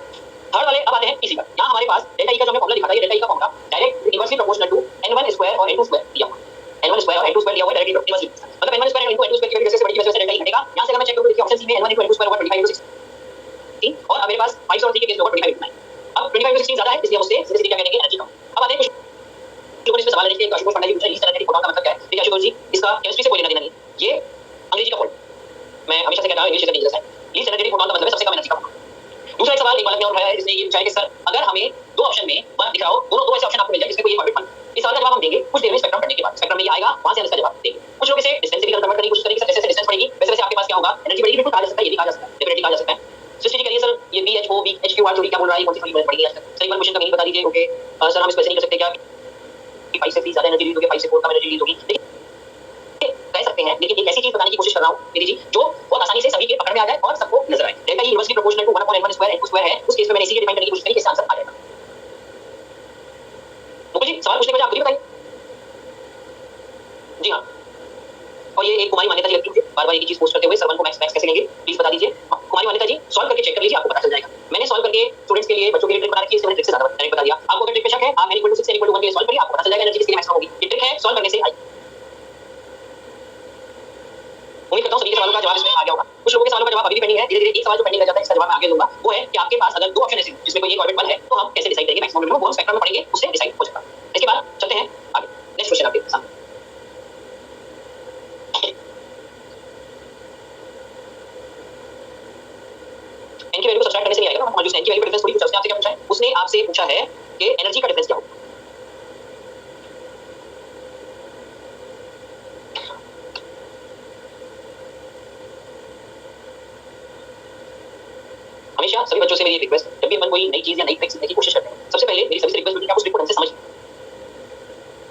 थर्ड वाले अब आते हैं इसी पर। यहां हमारे पास डेल्टा ई का जो हमने फार्मूला दिखा था, ये डेल्टा ई का formula direct inversely proportional to n1² और n2² दिया हुआ है। n1² और n2² दिया हुआ है डायरेक्टली इनवर्सली, मतलब n1² और n2² की वैल्यू जैसे बड़ी वैसे डेल्टा ई घटेगा। यहां से अगर मैं चेक करूं, देखिए ऑप्शन सी में n1 * n2² होगा 25 * 16 और अब मेरे पास 5 और 3 के केस में होगा 25 * 9। अब 25 * 16 ज्यादा है, इसलिए हम उससे सीधे क्या करेंगे? एनर्जी कम। अब आते हैं कुछ लोगों ने इसमें सवाल रखे कि आशुतोष पांडे जी पूछ रहे हैं लीस्ट एनर्जी फोटॉन का मतलब क्या है? देखिए आशुतोष जी, इसका केमिस्ट्री से कोई लेना देना नहीं, ये अंग्रेजी का वर्ड, मैं हमेशा से कहता हूं इंग्लिश से नहीं जैसा है। लीस्ट एनर्जी फोटॉन का मतलब है सबसे कम एनर्जी का फोटॉन। दूसरा एक सवाल एक बालक ने उठाया है, जिसने ये पूछा है कि सर अगर हमें दो ऑप्शन में वन दिख रहा हो, दोनों दो ऐसे ऑप्शन आपको मिल जाए जिसमें कोई एक ऑर्बिट वन, इस सवाल का जवाब हम देंगे कुछ देर में स्पेक्ट्रम पढ़ने के बाद। स्पेक्ट्रम में ये आएगा, वहां से हम इसका जवाब देंगे। कुछ लोग इसे डिस्टेंस से भी कन्वर्ट करने की कोशिश करेंगे, जैसे जैसे डिस्टेंस बढ़ेगी वैसे वैसे आपके पास क्या होगा? एनर्जी बढ़ेगी। बिल्कुल कहा जा सकता है, ये भी कहा जा सकता है, डेफिनेटली कहा जा सकता है। सृष्टि जी करिए सर ये BHO BHQR जोड़ी क्या बोल रहा है? कौन सी फॉर्मूला पढ़ेंगे आज तक? सही बात, क्वेश्चन का मीनिंग बता दीजिए। ओके सर हम इसको ऐसे नहीं कर सकते क्या कि 5 से 3 ज्यादा एनर्जी रिलीज होगी, 5 से 4 कम एनर्जी रिलीज होगी? कह सकते हैं, लेकिन एक ऐसी चीज बताने की कोशिश कर रहा हूं मेरी जी जो बहुत आसानी से सभी के पकड़ में आ जाए और सबको नजर आए। Delta E inversely proportional to 1/n1² n2² है, उस केस में मैंने इसी के डिफाइन करने की कोशिश करी, इसका आंसर आ जाएगा। मुकुल जी सवाल पूछने के बाद आप खुद ही बताइए। जी हाँ, और ये एक कुमारी मान्यता जी लगती है मुझे बार-बार एक ही चीज पोस्ट करते हुए, सर 1 को मैक्स कैसे लेंगे प्लीज बता दीजिए। कुमारी मान्यता जी सॉल्व करके चेक कर लीजिए, आपको पता चल जाएगा। मैंने सॉल्व करके स्टूडेंट्स के लिए, बच्चों के लिए ट्रिक बना रखी है, इससे मैंने ट्रिक से ज्यादा डायरेक्ट बता दिया। आपको अगर ट्रिक पे शक है, आप n = 6 n = 1 के लिए सॉल्व करिए, आपको पता चल जाएगा एनर्जी किसके मैक्सिमम होगी। ये ट्रिक है, सॉल्व करने से आई। उम्मीद करता हूं सभी के सवालों का जवाब इसमें आ गया होगा। कुछ लोगों के सवालों का जवाब अभी भी पेंडिंग है, धीरे-धीरे एक सवाल जो पेंडिंग रह जाता है इसका जवाब मैं आगे दूंगा। वो है कि आपके पास अगर दो ऑप्शन ऐसे जिसमें कोई एक ऑर्बिट वन है, तो हम कैसे डिसाइड करेंगे मैक्सिमम मिनिमम? वो हम स्पेक्ट्रम में पढ़ेंगे, उससे डिसाइड हो जाएगा। इसके बाद चलते हैं आगे। नेक्स्ट क्वेश्चन आपके सामने। n की वैल्यू को सब्ट्रैक्ट करने से नहीं आएगा ना, हमारे जो n की वैल्यू का डिफरेंस थोड़ी पूछा, उसने आपसे क्या पूछा है? उसने आपसे पूछा है कि एनर्जी का डिफरेंस क्या होगा। हमेशा सभी बच्चों से मेरी एक रिक्वेस्ट, जब भी अपन कोई नई चीज या नई ट्रिक सीखने की कोशिश करते हैं, सबसे पहले मेरी सभी से रिक्वेस्ट होती है कि आप उस ट्रिक को ढंग से समझिए।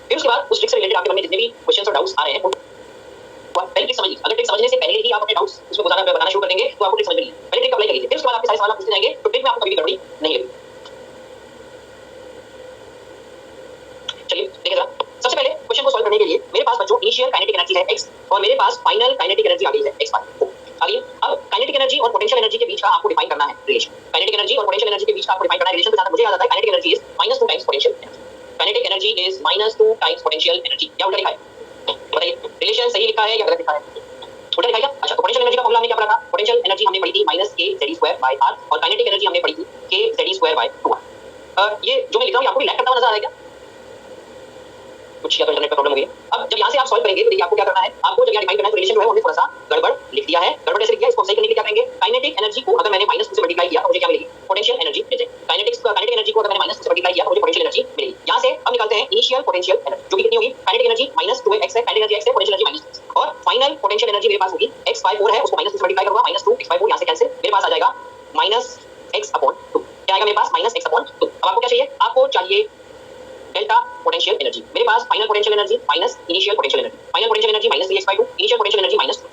फिर उसके बाद उस ट्रिक से रिलेटेड आपके मन में जितने भी क्वेश्चंस और डाउट्स आ रहे हैं उनको आप पहले ट्रिक समझिए। अगर ट्रिक समझने से पहले ही आप अपने डाउट्स उसमें बताना शुरू कर देंगे तो आपको ट्रिक समझ में नहीं आएगी। पहले ट्रिक अप्लाई करिए, फिर उसके बाद आपके सारे सवाल पूछते जाएंगे तो ट्रिक में आपको कभी भी गड़बड़ी नहीं लगेगी। चलिए देखिए जरा, सबसे पहले क्वेश्चन को सॉल्व करने के लिए मेरे पास बच्चों इनिशियल काइनेटिक एनर्जी है x और मेरे पास फाइनल काइनेटिक एनर्जी आ गई है x बार। आगे अब काइनेटिक एनर्जी और पोटेंशियल एनर्जी के बीच का आपको डिफाइन करना है रिलेशन। काइनेटिक एनर्जी और पोटेंशियल एनर्जी के बीच का आपको डिफाइन करना है रिलेशन। तो जहां तक मुझे याद आता है kinetic energy is -2 times potential energy. Kinetic energy is -2 times potential energy. क्या उल्टा लिखा है? बताइए, रिलेशन सही लिखा है या गलत लिखा है? उल्टा लिखा है क्या? अच्छा, तो पोटेंशियल एनर्जी का फॉर्मूला हमने क्या पढ़ा था? पोटेंशियल एनर्जी हमने पढ़ी थी -kz2/r और काइनेटिक एनर्जी हमने पढ़ी थी kz2/2r। ये जो मैं लिख रहा हूं आपको लैग करता हुआ नजर आ रहा है क्या? कुछ या तो इंटरनेट पे प्रॉब्लम हो गई है। अब जब यहां से आप सॉल्व करेंगे तो देखिए आपको क्या करना है, आपको जब यहां डिफाइन करना है तो रिलेशन जो है हमने थोड़ा सा गड़बड़ लिख दिया है। गड़बड़ कैसे लिख दिया, इसको सही करने के लिए क्या करेंगे, काइनेटिक एनर्जी को अगर मैंने -2 से मल्टीप्लाई किया तो मुझे क्या मिलेगी? पोटेंशियल एनर्जी मिल जाएगी। काइनेटिक एनर्जी को अगर मैंने -2 से मल्टीप्लाई किया तो मुझे पोटेंशियल एनर्जी मिलेगी। यहां से अब निकालते हैं इनिशियल पोटेंशियल एनर्जी, जो कि कितनी होगी? काइनेटिक एनर्जी -2x है, काइनेटिक एनर्जी x है, पोटेंशियल एनर्जी -2 और फाइनल पोटेंशियल एनर्जी मेरे पास होगी x/4 है, उसको -2 से मल्टीप्लाई करूंगा, -2 x/4 यहां से कैंसिल, मेरे पास आ जाएगा -x/2। क्या आएगा मेरे पास? -x/2। अब आपको क्या चाहिए? आपको चाहिए डेल्टा पोटेंशियल एनर्जी। मेरे पास final potential energy minus initial potential energy. Final potential energy -3x/2, initial potential energy -2।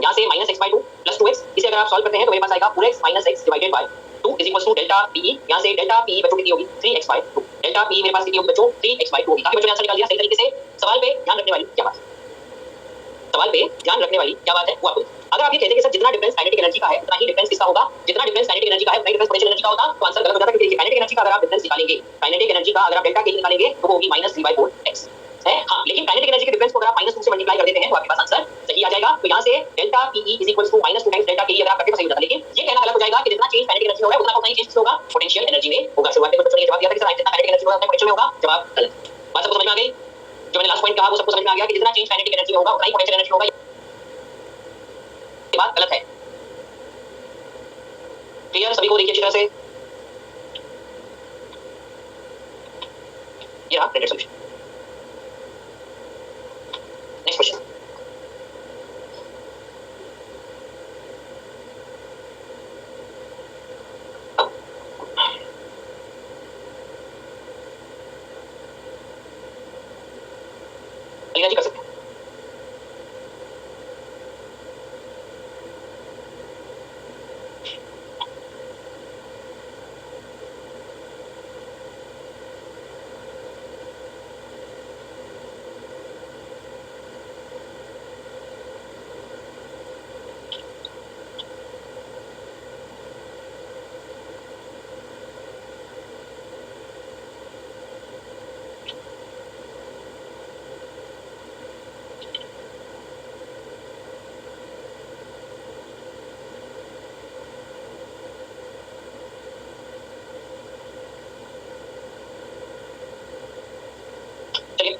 यहां से -x/2 + 2x, इसे अगर आप सॉल्व करते हैं तो मेरे पास आएगा 4x - x divided by 2 is delta P. यहां से डेल्टा पी बच्चों कितनी होगी? 3x/2। डेल्टा पी मेरे पास कितनी होगी बच्चों? 3x/2 होगी। काफी बच्चों ने आंसर निकाल दिया सही तरीके से। सवाल पे ध्यान रखने वाली क्या बात है? सवाल पे ध्यान रखने वाली क्या बात है वो आपको, अगर आप ये कहते हैं कि सर जितना डिफरेंस काइनेटिक एनर्जी का है उतना ही डिफरेंस किसका होगा? जितना डिफरेंस काइनेटिक एनर्जी का है उतना ही डिफरेंस पोटेंशियल एनर्जी का होगा, तो आंसर गलत हो जाता है। क्योंकि काइनेटिक एनर्जी का अगर आप डिफरेंस निकालेंगे, काइनेटिक एनर्जी का अगर आप डेल्टा के निकालेंगे तो वो होगी -3/4x है। हां, लेकिन काइनेटिक एनर्जी के डिफरेंस को अगर आप -2 से मल्टीप्लाई कर देते हैं तो आपके पास आंसर सही आ जाएगा। तो यहां से delta P is equals to -2 times delta के अगर आप करते तो सही हो जाता। लेकिन ये कहना गलत हो जाएगा कि जितना चेंज काइनेटिक एनर्जी होगा उतना ही चेंज होगा पोटेंशियल एनर्जी में होगा। शुरुआत में बच्चों ने जवाब दिया था कि सर जितना काइनेटिक एनर्जी होगा उतना पोटेंशियल में होगा, जवाब गलत। बात सबको समझ में आ गई? जो मैंने लास्ट पॉइंट कहा वो सबको समझ में आ गया कि जितना चेंज काइनेटिक एनर्जी होगा उतना ही पोटेंशियल एनर्जी होगा। ये बात गलत है। क्लियर सभी को? देखिए अच्छी तरह से, ये रहा printed solution. Next question, Alina ji कर सकते हैं।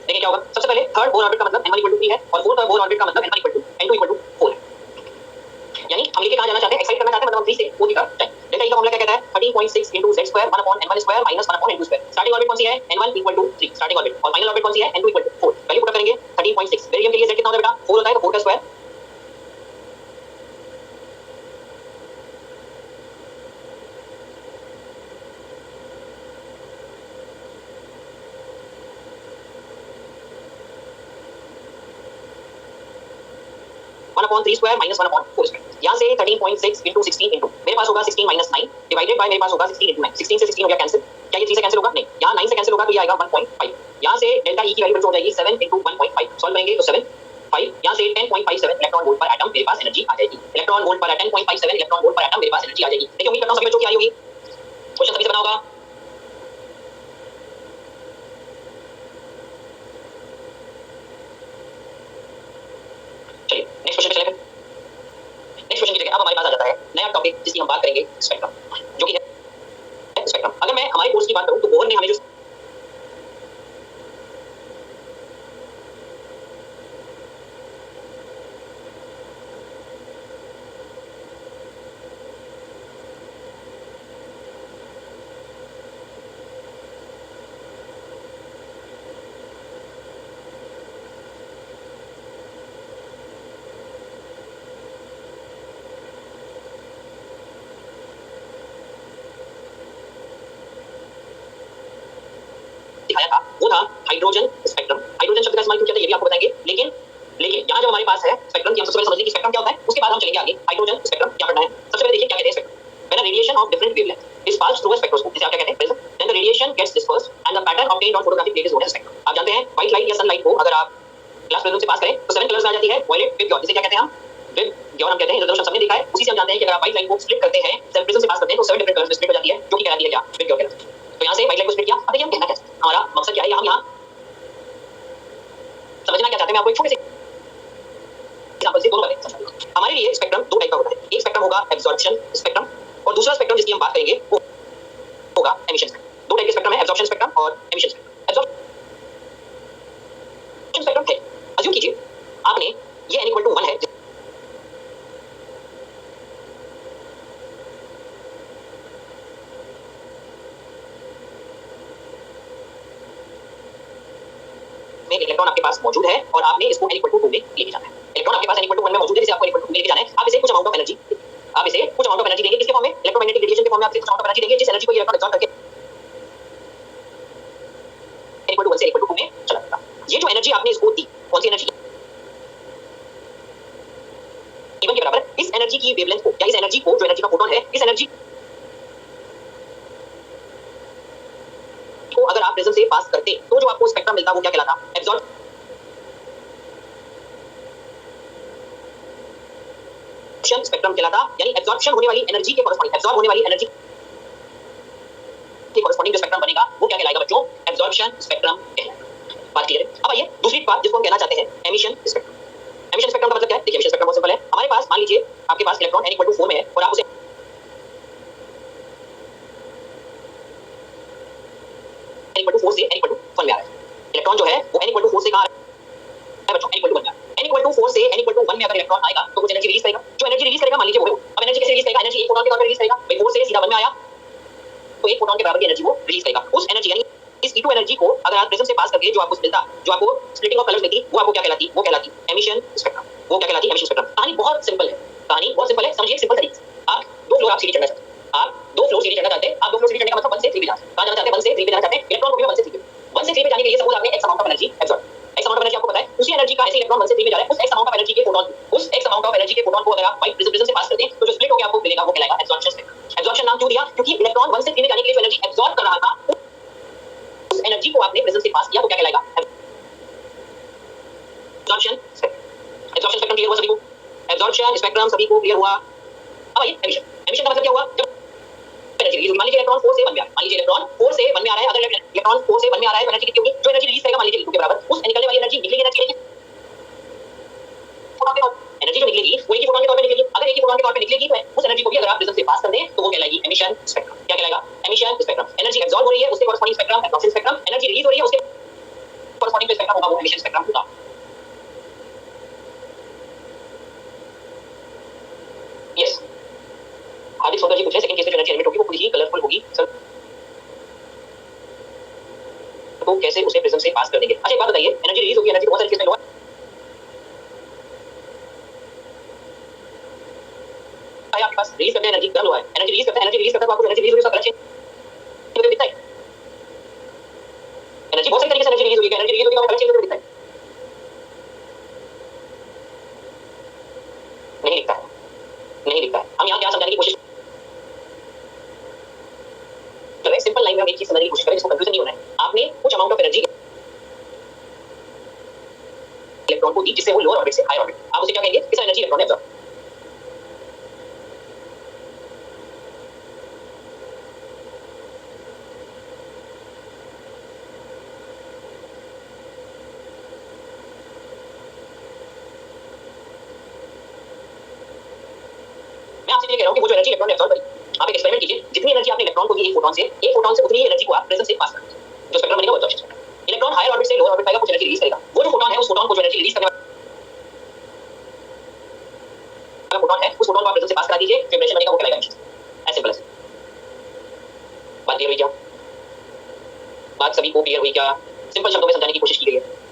देखिए क्या होगा। सबसे पहले थर्ड बोर ऑर्बिट का मतलब n1 = 3 है और फोर्थ बोर ऑर्बिट का मतलब n2 = 4 है। यानी हम लिखे कहां जाना चाहते हैं? एक्साइट करना चाहते हैं, मतलब हम 3 से 4 की तरफ जाएं। डेल्टा ई का फॉर्मूला क्या कहता है? 13.6 * z² 1/n1² - 1/n2²। Starting orbit कौन सी है? n1 = 3 स्टार्टिंग ऑर्बिट, और फाइनल ऑर्बिट कौन सी है? n2 = 4। वैल्यू पुट करेंगे 13.6। बेरियम के लिए z कितना होता है बेटा? 4 होता है, तो 4 का स्क्वायर। (1/3² - 1/4²). यहां से 13.6 * 16 * मेरे पास होगा 16 - 9 डिवाइडेड बाय मेरे पास होगा 16 * 9। 16 से 16 हो गया कैंसिल। क्या ये 3 से कैंसिल होगा? नहीं। यहां 9 से कैंसिल होगा तो ये आएगा 1.5। यहां से डेल्टा ई की वैल्यू बच्चों हो जाएगी 7 * 1.5। सॉल्व करेंगे तो 7 5, यहां से 10.57 इलेक्ट्रॉन वोल्ट पर एटम मेरे पास एनर्जी आ जाएगी। इलेक्ट्रॉन वोल्ट पर 10.57 इलेक्ट्रॉन वोल्ट पर एटम मेरे पास एनर्जी आ जाएगी। देखिए उम्मीद करता हूं सभी बच्चों की आ रही होगी। क्वेश्चन सभी से बना होगा। चलिए नेक्स्ट क्वेश्चन पे चलेंगे। नेक्स्ट क्वेश्चन की जगह अब हमारे पास आ जाता है नया टॉपिक जिसकी हम बात करेंगे, स्पेक्ट्रम, जो कि है स्पेक्ट्रम। अगर मैं हमारे कोर्स की बात करूं तो बोहर ने हमें जो दिखाया था वो था हाइड्रोजन स्पेक्ट्रम। हाइड्रोजन शब्द का इस्तेमाल क्यों किया था ये भी आपको बताएंगे, लेकिन यहाँ जब हमारे पास है स्पेक्ट्रम की, हम सबसे पहले समझ लें कि स्पेक्ट्रम क्या होता है, उसके बाद हम चलेंगे आगे हाइड्रोजन स्पेक्ट्रम क्या करना है। सबसे पहले देखिए क्या कहते हैं spectrum. When a radiation of different wavelength is passed through a spectroscope, जिसे आप क्या कहते हैं prism, then the radiation gets dispersed and the pattern obtained on photographic plate is known as spectrum। आप जानते हैं व्हाइट लाइट या सनलाइट को अगर आप ग्लास प्रिज्म से पास करें तो 7 कलर्स में आ जाती है, वायलेट, विबग्योर, जिसे क्या कहते हैं हम विबग्योर हम कहते हैं। इंद्रधनुष हम सबने देखा है, उसी से हम जानते हैं कि अगर आप व्हाइट लाइट को स्प्लिट करते हैं, सेवन प्रिज्म से पास करते हैं तो 7 डिफरेंट कलर्स में स्प्लिट हो जाती है, जो कि कहलाती है क्या, विबग्योर कहलाती है। तो यहां से व्हाइट लाइट को स्प्लिट किया। अब देखिए हम कहना क्या चाहते हैं, हमारा मकसद क्या है, हम यहां समझना क्या चाहते हैं, मैं आपको एक छोटे से एग्जांपल से दोनों बातें समझाऊंगा। हमारे लिए स्पेक्ट्रम दो टाइप का होता है, एक स्पेक्ट्रम होगा एब्जॉर्प्शन स्पेक्ट्रम और दूसरा स्पेक्ट्रम जिसकी हम बात करेंगे वो होगा एमिशन स्पेक्ट्रम। दो टाइप के स्पेक्ट्रम है, एब्जॉर्प्शन स्पेक्ट्रम और एमिशन स्पेक्ट्रम। एब्जॉर्प्शन स्पेक्ट्रम है, अज्यूम कीजिए आपने ये n = 1 है में इलेक्ट्रॉन आपके पास मौजूद है और आपने इसको n = 2 में लेके जाना है। इलेक्ट्रॉन आपके पास n = 1 में मौजूद है, जिसे आपको n = 2 में लेके जाना है। आप इसे कुछ अमाउंट ऑफ एनर्जी देंगे, किसके फॉर्म में, इलेक्ट्रोमैग्नेटिक रेडिएशन के फॉर्म में आप इसे कुछ अमाउंट ऑफ एनर्जी देंगे, जिस एनर्जी को ये इलेक्ट्रॉन एब्जॉर्ब करके n = 1 से n = 2 में चला जाएगा। ये जो एनर्जी आपने इसको दी, कौन सी एनर्जी, E1 के बराबर, इस एनर्जी की वेवलेंथ को या इस एनर्जी को, जो एनर्जी का फोटोन है, इस एनर्जी को अगर आप प्रिज्म से पास करते तो जो आपको स्पेक्ट्रम मिलता वो क्या कहलाता, एब्जॉर्प्शन स्पेक्ट्रम कहलाता। यानी एब्जॉर्प्शन होने वाली एनर्जी के कॉरेस्पॉन्डिंग, एब्जॉर्ब होने वाली एनर्जी के कॉरेस्पॉन्डिंग जो स्पेक्ट्रम बनेगा वो क्या कहलाएगा बच्चों, एब्जॉर्प्शन स्पेक्ट्रम कहलाएगा। बात क्लियर है। अब आइए दूसरी बात जिसको हम कहना चाहते हैं एमिशन स्पेक्ट्रम। एमिशन स्पेक्ट्रम का मतलब क्या है, देखिए एमिशन स्पेक्ट्रम बहुत सिंपल है। हमारे पास मान लीजिए आपके पास इलेक्ट्रॉन n = 4 में है और आप उसे n = 4 से n = 1 में आ रहा है। इलेक्ट्रॉन जो है वो n = 4 से कहां आ रहा है बच्चों, n = 1 में। n = 4 से n = 1 में अगर इलेक्ट्रॉन आएगा तो कुछ एनर्जी रिलीज करेगा, जो एनर्जी रिलीज करेगा मान लीजिए वो, अब एनर्जी कैसे रिलीज करेगा, एनर्जी एक फोटोन के तौर पे रिलीज करेगा। भाई 4 से सीधा 1 में आया तो एक फोटोन के बराबर की एनर्जी वो रिलीज करेगा। उस एनर्जी यानी इस E2 एनर्जी को अगर आप प्रिज्म से पास करके जो आपको मिलता, जो आपको स्प्लिटिंग ऑफ कलर्स मिलती, वो आपको क्या कहलाती, वो कहलाती एमिशन स्पेक्ट्रम। वो क्या कहलाती, एमिशन स्पेक्ट्रम। कहानी बहुत सिंपल है, कहानी बहुत सिंपल है, समझिए सिंपल तरीके से। आप दो फ्लोर आप सीढ़ी चढ़ना चाहते हैं, आप दो फ्लोर सीढ़ी चढ़ना चाहते हैं, आप दो फ्लोर सीढ़ी चढ़ने का मतलब 1 से 3 पे जाना, कहां जाना चाहते हैं, 1 से 3 पे जाना चाहते हैं। इलेक्ट्रॉन को भी 1 से 3 पे, 1 से 3 पे जाने के लिए सपोज आपने x amount of energy absorb, x amount of energy आपको पता है, उसी एनर्जी का ऐसे इलेक्ट्रॉन 1 से 3 में जा रहा है, उस x अमाउंट ऑफ एनर्जी के फोटोन, उस x अमाउंट ऑफ एनर्जी के फोटोन को अगर आप व्हाइट प्रिज्म से पास करते हैं तो जो स्प्लिट होकर आपको मिलेगा वो कहलाएगा एब्जॉर्प्शन स्पेक्ट्रम। एब्जॉर्प्शन नाम क्यों दिया, क्योंकि इलेक्ट्रॉन 1 से 3 में जाने के लिए जो एनर्जी एब्जॉर्ब कर रहा था उस एनर्जी को आपने प्रिज्म से पास किया, वो क्या कहलाएगा, absorption spectrum. Absorption spectrum clear हुआ सभी को, एब्जॉर्प्शन स्पेक्ट्रम सभी को क्लियर हुआ। अब आइए एमिशन, एमिशन का मतलब क्या हुआ, जब एनर्जी रिलीज, मान लीजिए इलेक्ट्रॉन 4 से 1 में आ रहा है, मान लीजिए इलेक्ट्रॉन 4 से 1 में आ रहा है, अगर इलेक्ट्रॉन 4 से 1 में आ रहा है तो एनर्जी कितनी होगी, जो एनर्जी रिलीज करेगा मान लीजिए E2 के बराबर, उस निकलने वाली एनर्जी निकलेगी एनर्जी फोटोन के तौर, एनर्जी जो निकलेगी वो एक ही फोटोन के तौर पे निकलेगी। अगर एक ही फोटोन के तौर पे निकलेगी तो उस एनर्जी को भी अगर आप प्रिज्म से पास कर दें तो वो कहलाएगी एमिशन स्पेक्ट्रम। क्या कहलाएगा, एमिशन स्पेक्ट्रम। एनर्जी एब्जॉर्ब हो रही है उसके corresponding spectrum absorption spectrum, energy release हो रही है उसके कॉरेस्पॉन्डिंग स्पेक्ट्रम होगा वो एमिशन स्पेक्ट्रम होगा। यस, हार्दिक सुंदर जी पूछ रहे हैं सेकंड केस में जो एनर्जी एमिट होगी वो पूरी ही कलरफुल होगी सर, तो कैसे उसे प्रिज्म से पास कर देंगे। अच्छा एक बात बताइए, एनर्जी रिलीज होगी, एनर्जी बहुत सारी केस में आपके पास रिलीज करते हैं एनर्जी, गर्म हुआ है, एनर्जी रिलीज करता है तो आपको एनर्जी रिलीज होगी, उसका कलर चेंज दिखता है। एनर्जी बहुत सारी तरीके से एनर्जी रिलीज होगी, एनर्जी रिलीज होगी और कलर चेंज दिखता है, नहीं दिखता है, नहीं दिखता है। हम यहां क्या समझाने की कोशिश कर रहे हैं, सिंपल लाइन में हम एक चीज समझने की कोशिश करें जिसको कंफ्यूजन नहीं होना है। आपने कुछ अमाउंट ऑफ एनर्जी इलेक्ट्रॉन को दी जिससे वो लोअर ऑर्बिट से हायर ऑर्बिट, आप उसे क्या कहेंगे, किस एनर्जी इलेक्ट्रॉन ने एब्जॉर्ब, आपसे ये कह रहा हूं कि वो जो एनर्जी इलेक्ट्रॉन ने एब्जॉर्ब करी, आप एक एक्सपेरिमेंट कीजिए, जितनी एनर्जी आपने इलेक्ट्रॉन को दी एक फोटोन से उतनी ही एनर्जी को आप प्रिज्म से पास करें, जो स्पेक्ट्रम बनेगा वो absorption spectrum. Electron higher orbit से लोअर ऑर्बिट पाएगा, कुछ एनर्जी रिलीज करेगा, वो जो फोटोन है उस फोटोन को जो एनर्जी रिलीज करने वाला फोटोन है उस फोटोन को आप प्रिज्म से पास करा दीजिए, वाइब्रेशन बनेगा वो कहलाएगा एमिशन। ऐसे सिंपल है। बात क्लियर हुई क्या, बात सभी को क्लियर हुई क्या, सिंपल शब्दों में समझाने की कोशिश की गई है।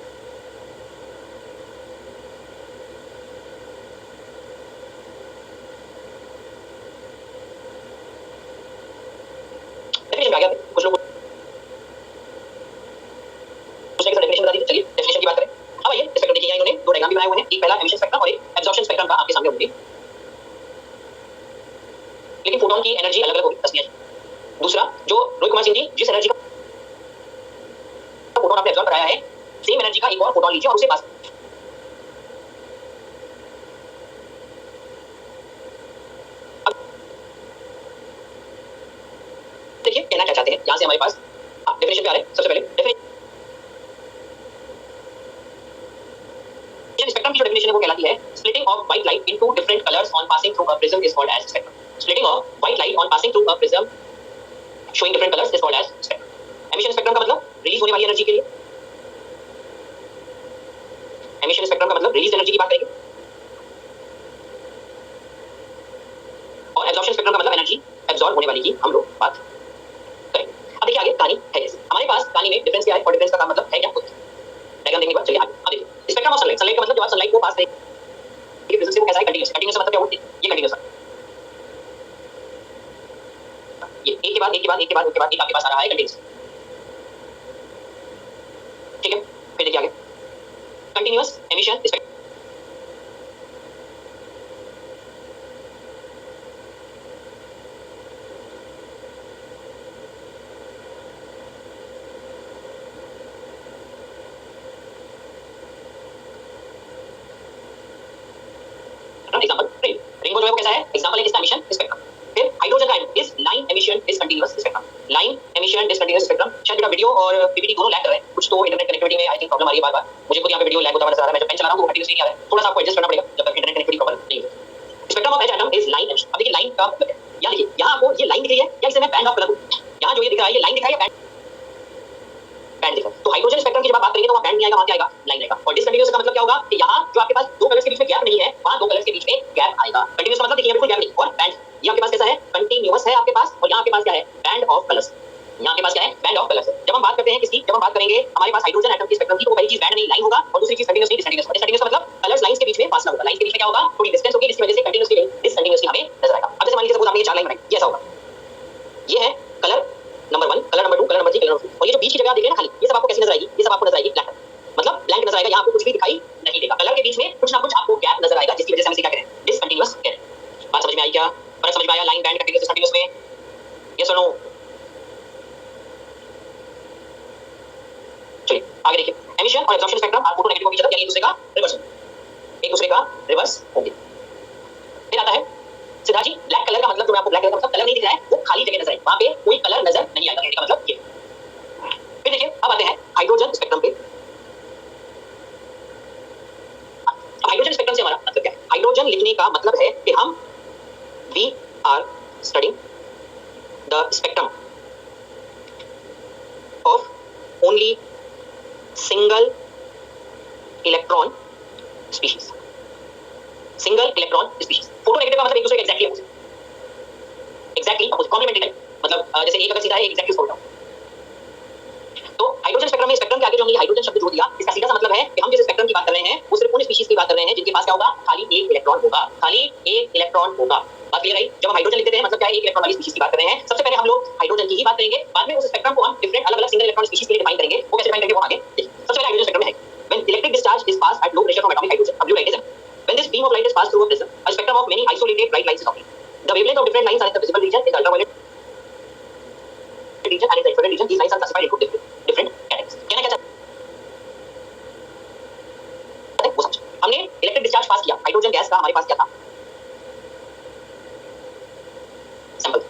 डेफिनेशन आ गया कुछ लोग भी बनाए हुए हैं, एक पहला एमिशन स्पेक्ट्रम और एक एब्जॉर्प्शन स्पेक्ट्रम का आपके सामने होंगे, लेकिन फोटोन की एनर्जी अलग अलग होगी, तस्वीर। दूसरा, जो रोहित कुमार सिंह जी जिस एनर्जी का फोटोन आपने एब्जॉर्ब कराया है, सेम एनर्जी का एक और फोटोन लीजिए और उसे पास देखिए कहना क्या चाहते हैं। यहां से हमारे पास डेफिनेशन पे आ रहे हैं। सबसे पहले डेफिनेशन स्पेक्ट्रम की जो डेफिनेशन है वो कहलाती है splitting of white light into different colours on passing through a prism is called as spectrum. Splitting of white light on passing through a prism showing different colours is called as spectrum. Emission spectrum का मतलब रिलीज होने वाली एनर्जी के लिए, एमिशन स्पेक्ट्रम का मतलब रिलीज एनर्जी की बात करेंगे, और एब्जॉर्प्शन स्पेक्ट्रम का मतलब एनर्जी एब्जॉर्ब होने वाली की हम लोग बात करेंगे। अब देखिए आगे कहानी है कैसे। हमारे पास कहानी में डिफरेंस क्या है और डिफरेंस का मतलब है क्या, डायग्राम देखने के बाद चलिए आगे। अब देखिए स्पेक्ट्रम ऑफ सनलाइट, सनलाइट का मतलब जब आप सनलाइट को पास करेंगे प्रिज्म से वो कैसा है, कंटीन्यूअस। कंटीन्यूअस मतलब क्या होती है, ये कंटीन्यूअस ये एक के बाद एक के बाद एक के बाद एक के बाद एक आपके पास आ रहा है कंटीन्यूअस, ठीक है। फिर देखिए आगे continuous emission spectrum. Example rainbow जो है वो कैसा है, एग्जांपल है किसका, एमिशन स्पेक्ट्रम। फिर हाइड्रोजन का is line emission discontinuous spectrum. Line emission discontinuous spectrum. शायद बेटा वीडियो और पीपीटी दोनों लैग कर रहे हैं, कुछ तो इंटरनेट कनेक्टिविटी में आई थिंक प्रॉब्लम आ रही है बार बार। मुझे खुद यहां पे वीडियो लैग होता हुआ नजर आ रहा है, मैं जब पेन चला रहा हूं तो कंटीन्यूअसली नहीं आ रहा है, थोड़ा सा आपको एडजस्ट करना पड़ेगा जब तक इंटरनेट कनेक्टिविटी प्रॉब्लम नहीं हो। Spectrum of H atom is line emission. अब देखिए लाइन का मतलब क्या, देखिए यहां आपको ये लाइन दिख रही है या इसे मैं बैंड ऑफ कलर दूं, यहां जो ये दिख रहा है ये लाइन दिख रहा है या बैंड दिख रहा है। तो हाइड्रोजन स्पेक्ट्रम की जब आप बात करेंगे तो वहां बैंड नहीं आएगा, वहां क्या आएगा, लाइन आएगा। और डिसकंटीन्यूअस का मतलब क्या होगा कि यहां जो आपके पास दो कलर्स के बीच में गैप नहीं है, वहां दो कलर्स के बीच में गैप आएगा। कंटीन्यूअस का मतलब देखिए बिल्कुल गैप नहीं। और बैंड, ये आपके पास कैसा है, कंटीन्यूअस है आपके पास, और यहां आपके पास क्या है, बैंड ऑफ कलर्स। यहां आपके पास क्या है, बैंड ऑफ कलर्स। जब हम बात करते हैं किसकी, जब हम बात करेंगे हमारे पास हाइड्रोजन एटम की स्पेक्ट्रम की, तो पहली चीज बैंड नहीं लाइन होगा, और दूसरी चीज कंटीन्यूअसली डिसकंटीन्यूअस। डिसकंटीन्यूअस का मतलब कलर्स लाइंस के बीच में फासला होगा, लाइंस के बीच में क्या होगा, थोड़ी डिस्टेंस होगी, जिसकी वजह से कंटीन्यूअसली डिसकंटीन्यूअसली हमें नजर आएगा। अब जैसे मान लीजिए सपोज आपने ये चार लाइन बनाई, ये ऐसा होगा, ये है colour number 1, colour number 2, colour number 3, colour number 4, और ये जो बीच की जगह आप देख रहे हैं ना खाली, ये सब आपको कैसी नजर आएगी, ये सब आपको नजर आएगी ब्लैंक, मतलब ब्लैंक नजर आएगा, यहां आपको कुछ भी दिखाई नहीं देगा। कलर के बीच में कुछ ना कुछ आपको गैप नजर आएगा, जिसकी वजह से हम इसे क्या कह रहे हैं, डिसकंटीन्यूअस कह रहे हैं। बात समझ में आई क्या, फर्क समझ में आया, लाइन बैंड कंटीन्यूअस डिसकंटीन्यूअस में, यस और नो। चलिए आगे देखिए, एमिशन और absorption spectrum are photo negative of each other, यानी एक दूसरे का रिवर्स, एक दूसरे का रिवर्स होंगे। फिर आता है सिद्धार्थ जी, ब्लैक कलर का मतलब, जो मैं आपको ब्लैक कलर का मतलब कलर नहीं दिख रहा है, वो खाली जगह नजर आएगी, वहां पे कोई कलर नजर नहीं आएगा, कहने का मतलब ये। फिर देखिए अब आते हैं हाइड्रोजन स्पेक्ट्रम पे। हाइड्रोजन स्पेक्ट्रम से हमारा मतलब क्या है, हाइड्रोजन लिखने का मतलब है कि हम we are studying the spectrum of only single electron species. Single electron species. Photo negative का मतलब एक दूसरे के exactly opposite, exactly opposite, complementary type, मतलब जैसे एक अगर सीधा है, एक एग्जैक्टली उसका उल्टा। तो हाइड्रोजन स्पेक्ट्रम में, स्पेक्ट्रम के आगे जो हमने हाइड्रोजन शब्द जोड़ दिया, इसका सीधा सा मतलब है कि हम जिस स्पेक्ट्रम की बात कर रहे हैं वो सिर्फ उन स्पीशीज की बात कर रहे हैं जिनके पास क्या होगा, खाली एक इलेक्ट्रॉन होगा, खाली एक इलेक्ट्रॉन होगा। बात क्लियर है। जब हम हाइड्रोजन लिख देते हैं मतलब क्या है, एक इलेक्ट्रॉन वाली स्पीशीज की बात कर रहे हैं। सबसे पहले हम लोग हाइड्रोजन की ही बात करेंगे, बाद में उस स्पेक्ट्रम को हम डिफरेंट अलग अलग सिंगल इलेक्ट्रॉन स्पीशीज के लिए डिफाइन करेंगे। वो कैसे डिफाइन करेंगे वो आगे देखिए। सबसे पहले हाइड्रोजन स्पेक्ट्रम में है when electric discharge is passed at low pressure from atomic hydrogen, blue light is emitted. When this beam of light is passed through a prism, a spectrum of many isolated bright lines is obtained. The wavelength of different lines are in the visible region, in the ultraviolet region and in the infrared region. These lines are classified into different categories. कहना क्या चाहते हैं वो समझो। हमने इलेक्ट्रिक डिस्चार्ज पास किया, हाइड्रोजन गैस का हमारे पास क्या था, सैंपल।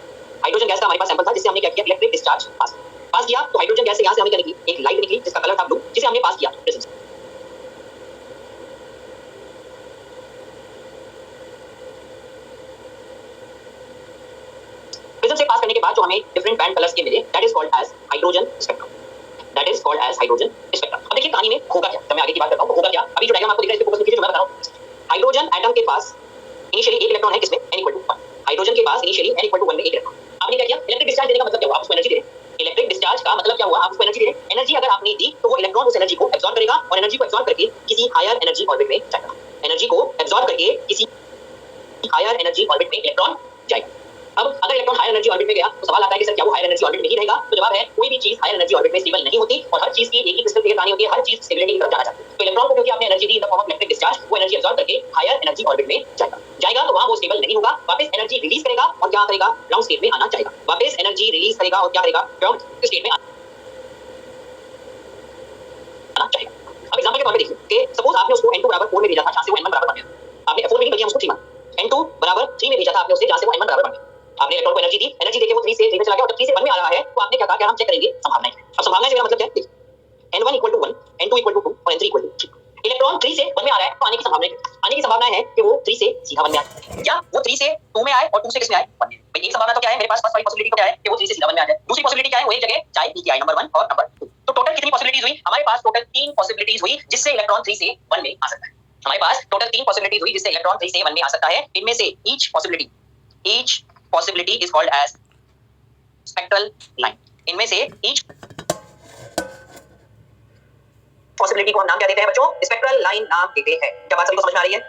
हाइड्रोजन गैस का हमारे पास सैंपल था, जिससे हमने क्या किया, इलेक्ट्रिक डिस्चार्ज पास किया। तो हाइड्रोजन गैस से यहां से हमें क्या निकली, एक लाइट निकली जिसका कलर था ब्लू, जिसे हमने पास किया प्रिज्म से। प्रिज्म से पास करने के बाद जो हमें डिफरेंट बैंड कलर्स के मिले, that is called as hydrogen spectrum, that is called as hydrogen spectrum. अब देखिए कहानी में होगा क्या, जब मैं आगे की बात करता हूं होगा क्या। अभी जो डायग्राम आपको दिख रहा है इस पे फोकस कीजिए, जो मैं बता रहा हूं। हाइड्रोजन एटम के पास इनिशियली एक इलेक्ट्रॉन है, किसमें, n = 1। हाइड्रोजन के पास इनिशियली n = 1 में एक इलेक्ट्रॉन। आपने क्या किया, इलेक्ट्रिक डिस्चार्ज देने का मतलब क्या हुआ, आप उसको एनर्जी दे रहे हैं। इलेक्ट्रिक डिस्चार्ज का मतलब क्या हुआ, आप उसको एनर्जी दे रहे हैं। एनर्जी अगर आपने दी तो वो इलेक्ट्रॉन उस एनर्जी को एब्जॉर्ब करेगा, और एनर्जी को एब्जॉर्ब करके किसी हायर एनर्जी ऑर्बिट में जाएगा। एनर्जी को एब्जॉर्ब करके किसी हायर एनर्जी ऑर्बिट में इलेक्ट्रॉन जाएगा। अब अगर इलेक्ट्रॉन हायर एनर्जी ऑर्बिट में गया तो सवाल आता है कि सर क्या वो हायर एनर्जी ऑर्बिट में ही रहेगा? तो जवाब है कोई भी चीज हायर एनर्जी ऑर्बिट में स्टेबल नहीं होती और हर चीज की एक ही क्रिस्टल क्लियर कहानी होती है, हर चीज स्टेबिलिटी की तरफ जाना चाहती है। तो इलेक्ट्रॉन को क्योंकि आपने energy the in the form of electric discharge, वो एनर्जी अब्सॉर्ब करके हायर एनर्जी ऑर्बिट में जाएगा तो वहां वो स्टेबल नहीं होगा, वापस एनर्जी रिलीज करेगा और क्या करेगा? ग्राउंड स्टेट में आना चाहेगा, वापस एनर्जी रिलीज करेगा और क्या करेगा? ग्राउंड स्टेट में आना चाहेगा। अब एग्जांपल के तौर पे देखिए कि सपोज आपने उसको n2 बराबर 4 में भेजा था जहां से वो n1 बराबर 1 गया। आपने 4 में नहीं बल्कि हम उसको 3 मान n2 बराबर 3 में भेजा था आपने उसे जहां से वो n1 बराबर 1 गया। आपने इलेक्ट्रॉन को एनर्जी दी, एनर्जी देके वो 3 से 3 में चला गया और जब 3 से 1 में आ रहा है तो आपने क्या कहा? क्या हम चेक करेंगे संभावनाएं। अब संभावनाएं से मेरा मतलब क्या है? देखिए n1 = 1, n2 = 2 और n3 = 3। इलेक्ट्रॉन 3 से 1 में आ रहा है तो आने की संभावना है कि वो 3 से सीधा 1 में आए, या वो 3 से 2 में आए और 2 से किस में आए? 1 में। भाई एक संभावना तो क्या है मेरे पास, फर्स्ट वाली पॉसिबिलिटी तो क्या है कि वो 3 से सीधा 1 में आ जाए। दूसरी पॉसिबिलिटी क्या है? वो एक जगह चाहे पी की आई, नंबर 1 और नंबर 2। तो टोटल कितनी पॉसिबिलिटीज हुई हमारे पास? टोटल 3 पॉसिबिलिटीज हुई जिससे इलेक्ट्रॉन 3 से 1 में आ सकता है। हमारे पास टोटल 3 पॉसिबिलिटीज हुई जिससे इलेक्ट्रॉन 3 से 1 में आ सकता है। इनमें से each possibility is called as spectral line. इनमें से ईच पॉसिबिलिटी को हम नाम क्या देते हैं बच्चों? स्पेक्ट्रल लाइन नाम देते हैं। क्या बात सभी को समझ में आ रही है?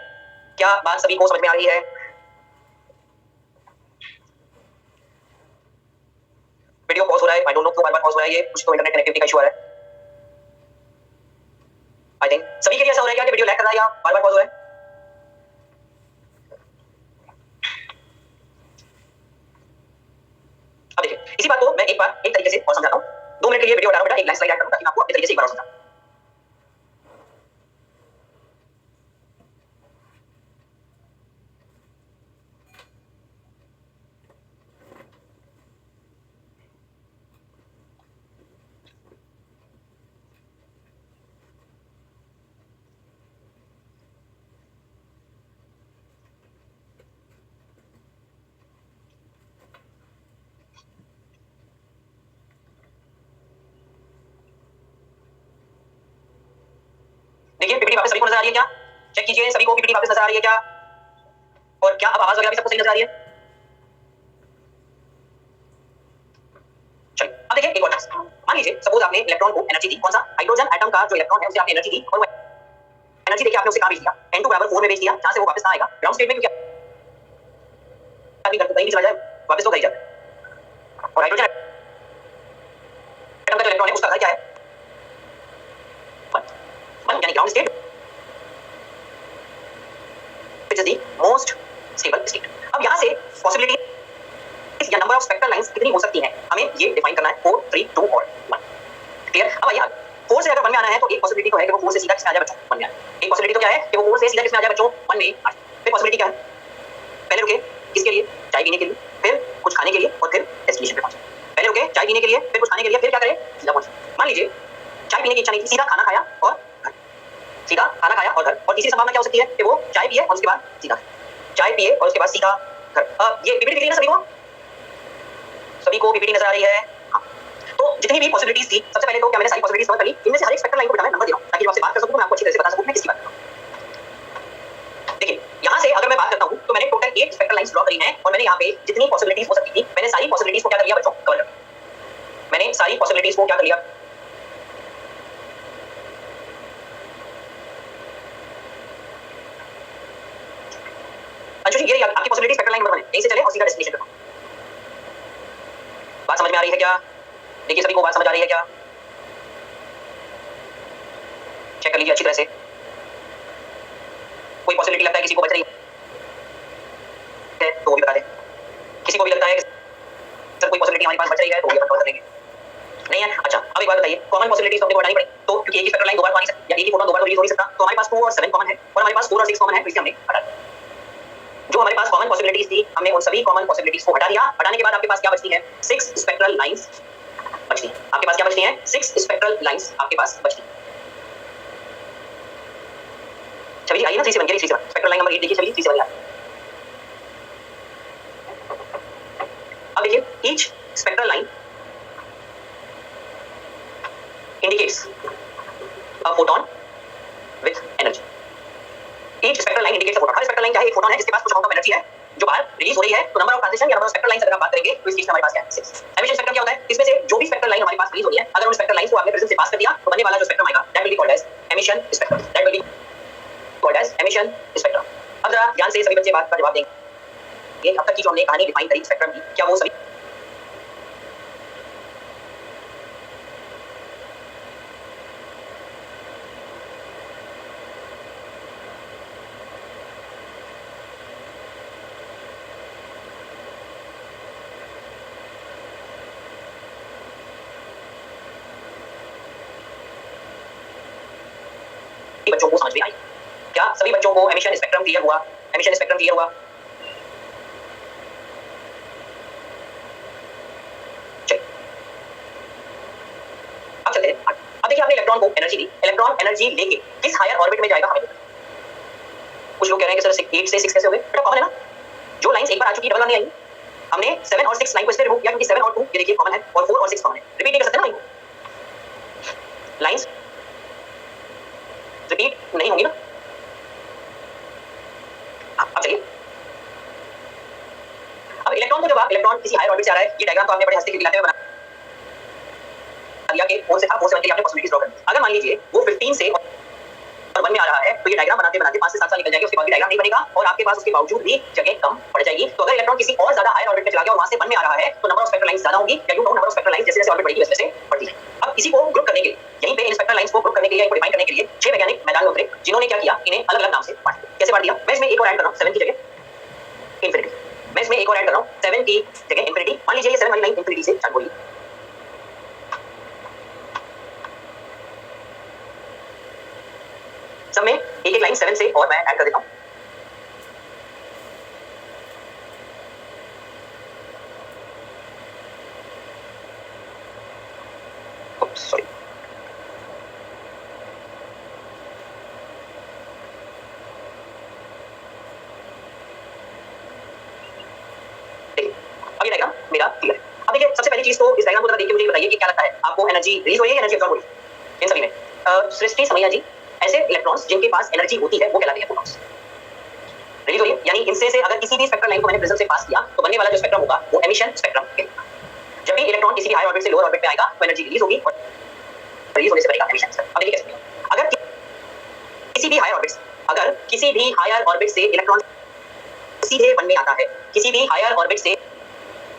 क्या बात सभी को समझ में आ रही है? वीडियो पॉज हो रहा है, आई डोंट नो क्यों बार-बार पॉज हो रहा है, ये कुछ तो इंटरनेट कनेक्टिविटी का इशू आ रहा है। आई थिंक सभी के लिए ऐसा हो रहा है क्या कि वीडियो लैग कर रहा है या बार-बार पॉज हो रहा है? अब देखिए इसी बात को मैं एक बार एक तरीके से और समझाता हूं। 2 मिनट के लिए वीडियो हटा रहा हूं बेटा, एक लाइन स्लाइड ऐड करूंगा ताकि मैं आपको अपने तरीके से एक बार और समझाऊं। देखिए पीपीटी वापस सभी को नजर आ रही है क्या? चेक कीजिए सभी को पीपीटी वापस नजर आ रही है क्या? और क्या अब आवाज वगैरह भी सबको सही नजर आ रही है? चलिए अब देखिए एक और चीज। मान लीजिए सपोज आपने इलेक्ट्रॉन को एनर्जी दी, कौन सा? हाइड्रोजन एटम का जो इलेक्ट्रॉन है उसे आपने एनर्जी दी और वो एनर्जी देके आपने उसे कहां भेज दिया? n2 बराबर 4 में भेज दिया, जहां से वो वापस कहां आएगा? ग्राउंड स्टेट में, क्योंकि आदमी कहीं भी चला जाए वापस तो कहीं जाता है। और हाइड्रोजन एटम का जो इलेक्ट्रॉन है उसका घर क्या है? 1 यानी ground state which is the most stable state। अब यहां से पॉसिबिलिटी या नंबर ऑफ स्पेक्ट्रल लाइंस कितनी हो सकती हैं हमें ये डिफाइन करना है। 4, 3, 2 और 1। क्लियर? अब आइए 4 से अगर 1 में आना है तो एक पॉसिबिलिटी तो है कि वो 4 से सीधा किसमें आ जाए बच्चों? 1 में आ जाए। एक पॉसिबिलिटी तो क्या है कि वो 4 से सीधा किसमें आ जाए बच्चों? 1 में आ जाए। फिर पॉसिबिलिटी क्या है? पहले रुके किसके लिए? चाय पीने के लिए, फिर कुछ खाने के लिए और फिर डेस्टिनेशन पे पहुंचे। पहले रुके चाय पीने के लिए, फिर कुछ खाने के लिए, फिर क्या करे? सीधा पहुंचे। मान लीजिए चाय पीने की इच्छा नहीं थी, सीधा खाना खाया और घर, सीधा खाना खाया और घर। और तीसरी संभावना क्या हो सकती है कि वो चाय पिए और उसके बाद सीधा चाय पिए और उसके बाद सीधा घर। ये पीपीटी दिख रही है ना सभी को? सभी को पीपीटी नजर आ रही है? हाँ। तो जितनी भी पॉसिबिलिटीज थी सबसे पहले तो क्या मैंने सारी पॉसिबिलिटीज कवर कर ली? इनमें से हर एक स्पेक्ट्रल लाइन को बेटा मैं नंबर दे रहा हूं ताकि मैं आपसे बात कर सकूं, मैं आपको अच्छी तरह से बता सकूं मैं किसकी बात कर रहा हूं। देखिए यहां से अगर मैं बात करता हूं तो मैंने टोटल 8 स्पेक्ट्रल लाइंस ड्रॉ करी हैं और मैंने यहां पे जितनी पॉसिबिलिटीज हो सकती थी मैंने सारी पॉसिबिलिटीज को क्या कर लिया बच्चों? कवर कर लिया। मैंने सारी पॉसिबिलिटीज को क्या कर लिया? अंशु जी ये आपकी पॉसिबिलिटी स्पेक्ट्रल लाइन नंबर 1 है, यहीं से चले और सीधा डेस्टिनेशन पे पहुंचे। बात समझ में आ रही है क्या? देखिए सभी को बात समझ आ रही है क्या? चेक कर लीजिए अच्छी तरह से। कोई पॉसिबिलिटी लगता है किसी को बच रही है तो वो भी बता दें। किसी को भी लगता है सर कोई पॉसिबिलिटी हमारे पास बच रही है तो वो भी कवर कर देंगे। नहीं है? अच्छा अब एक बात बताइए, कॉमन पॉसिबिलिटीज तो हमने हटानी पड़ी तो क्योंकि एक ही स्पेक्ट्रल लाइन दो बार तो आ नहीं सकती या एक ही फोटोन दो बार तो रिलीज हो नहीं सकता, तो हमारे पास 2 और 7 कॉमन है और हमारे पास 4 और 6 कॉमन है, तो इसे हमने हटा दिया। जो हमारे पास कॉमन पॉसिबिलिटीज थी हमने उन सभी कॉमन पॉसिबिलिटीज को हटा दिया। हटाने के बाद आपके पास क्या बचती है? 6 स्पेक्ट्रल लाइंस बचती हैं। आपके पास क्या बचती हैं? 6 स्पेक्ट्रल लाइंस आपके पास बचती हैं। छवि जी आइए ना 3 से बन गई, 3 से बन स्पेक्ट्रल लाइन नंबर 8 देखिए छवि 3 से बन गया। अब देखिए each spectral line indicates a photon with energy। each spectral line indicates a photon। Her spectral line क्या है? एक फोटोन है जिसके पास कुछ अमाउंट ऑफ एनर्जी है जो बाहर रिलीज हो रही है। तो नंबर ऑफ ट्रांजिशन या नंबर ऑफ स्पेक्ट्रल लाइंस अगर आप बात करेंगे तो इस केस में हमारे पास क्या है? 6। एमिशन स्पेक्ट्रम क्या होता है? इसमें से जो भी स्पेक्ट्रल लाइन हमारे पास रिलीज हो रही है अगर उन स्पेक्ट्रल लाइंस को आपने प्रिज्म से पास कर दिया तो बनने वाला जो स्पेक्ट्रम आएगा that will be called as emission spectrum. That will be called as emission spectrum. अब जरा ध्यान से सभी बच्चे बात का जवाब देंगे। ये अब तक की जो हमने कहानी डिफाइन करी स्पेक्ट्रम की, क्या वो सभी बच्चों को समझ में आई? क्या सभी बच्चों को एमिशन स्पेक्ट्रम क्लियर हुआ? एमिशन स्पेक्ट्रम क्लियर हुआ? अब चलते हैं। अब देखिए, आपने इलेक्ट्रॉन को एनर्जी दी, इलेक्ट्रॉन एनर्जी लेके किस हायर ऑर्बिट में जाएगा हमें नहीं पता। कुछ लोग कह रहे हैं कि सर 8 से 6 कैसे हो गए? बेटा कॉमन है ना, जो लाइंस एक बार आ चुकी डबल नहीं आई। हमने 7 और 6 लाइन को इसलिए रिमूव किया क्योंकि 7 और 2 ये देखिए कॉमन है और 4 और 6 कॉमन है। रिपीट नहीं कर सकते ना लाइंस, रिपीट नहीं होंगी ना। अब चलिए, अब इलेक्ट्रॉन को जब आप इलेक्ट्रॉन किसी हायर ऑर्बिट से आ रहा है, ये डायग्राम तो आपने बड़े हंसते खिलखिलाते हुए बना दिया कि 4 से था 4 से 1 के लिए आपने पॉसिबिलिटीज ड्रॉ कर दी। अगर मान लीजिए वो 15 से और 1 में आ रहा है तो ये डायग्राम बनाते बनाते 5 से 7 साल निकल जाएंगे, उसके बाद भी डायग्राम नहीं बनेगा और आपके पास उसके बावजूद भी जगह कम पड़ जाएगी। तो अगर इलेक्ट्रॉन किसी और ज्यादा हायर ऑर्बिट में चला गया और वहां से 1 में आ रहा है तो नंबर ऑफ स्पेक्ट्रल लाइंस ज्यादा होंगी, या you know number of spectral lines जैसे जैसे ऑर्बिट बढ़ेगी वैसे वैसे बढ़ती है। अब इसी को ग्रुप करने के लिए, यहीं पे इन स्पेक्ट्रल लाइंस को ग्रुप करने के लिए, इनको डिफाइन करने के लिए 6 वैज्ञानिक मैदान में उतरे, जिन्होंने क्या किया, इन्हें अलग अलग नाम से बांट दिया। कैसे बांट दिया? मैं इसमें एक और ऐड कर रहा हूं 7 की जगह इंफिनिटी। मैं इसमें एक और ऐड कर रहा हूं 7 की जगह इंफिनिटी। मान लीजिए ये 7 वाली लाइन इंफिनिटी से स्टार्ट हो रही है। सब में एक एक लाइन 7 से और मैं ऐड कर देता हूं। सॉरी, अब ये डायग्राम मेरा क्लियर है। अब देखिए, सबसे पहली चीज तो इस डायग्राम को जरा देख के मुझे बताइए कि क्या लगता है आपको, एनर्जी रिलीज हो रही है या एनर्जी अब्सॉर्ब हो रही है इन सभी में? सृष्टि समैया जी, ऐसे इलेक्ट्रॉन्स जिनके पास एनर्जी होती है वो कहलाते हैं फोटॉन्स। रिलीज हो रही है यानी इनसे से अगर किसी भी स्पेक्ट्रल लाइन को मैंने प्रिज्म से पास किया तो बनने वाला जो स्पेक्ट्रम होगा वो एमिशन स्पेक्ट्रम कहलाएगा। जब भी इलेक्ट्रॉन किसी भी हायर ऑर्बिट से लोअर ऑर्बिट में आएगा तो एनर्जी रिलीज होगी और रिलीज होने से बनेगा एमिशन स्पेक्ट्रम। अब देखिए कैसे, अगर किसी भी हायर ऑर्बिट से इलेक्ट्रॉन सीधे 1 में आता है, किसी भी हायर ऑर्बिट से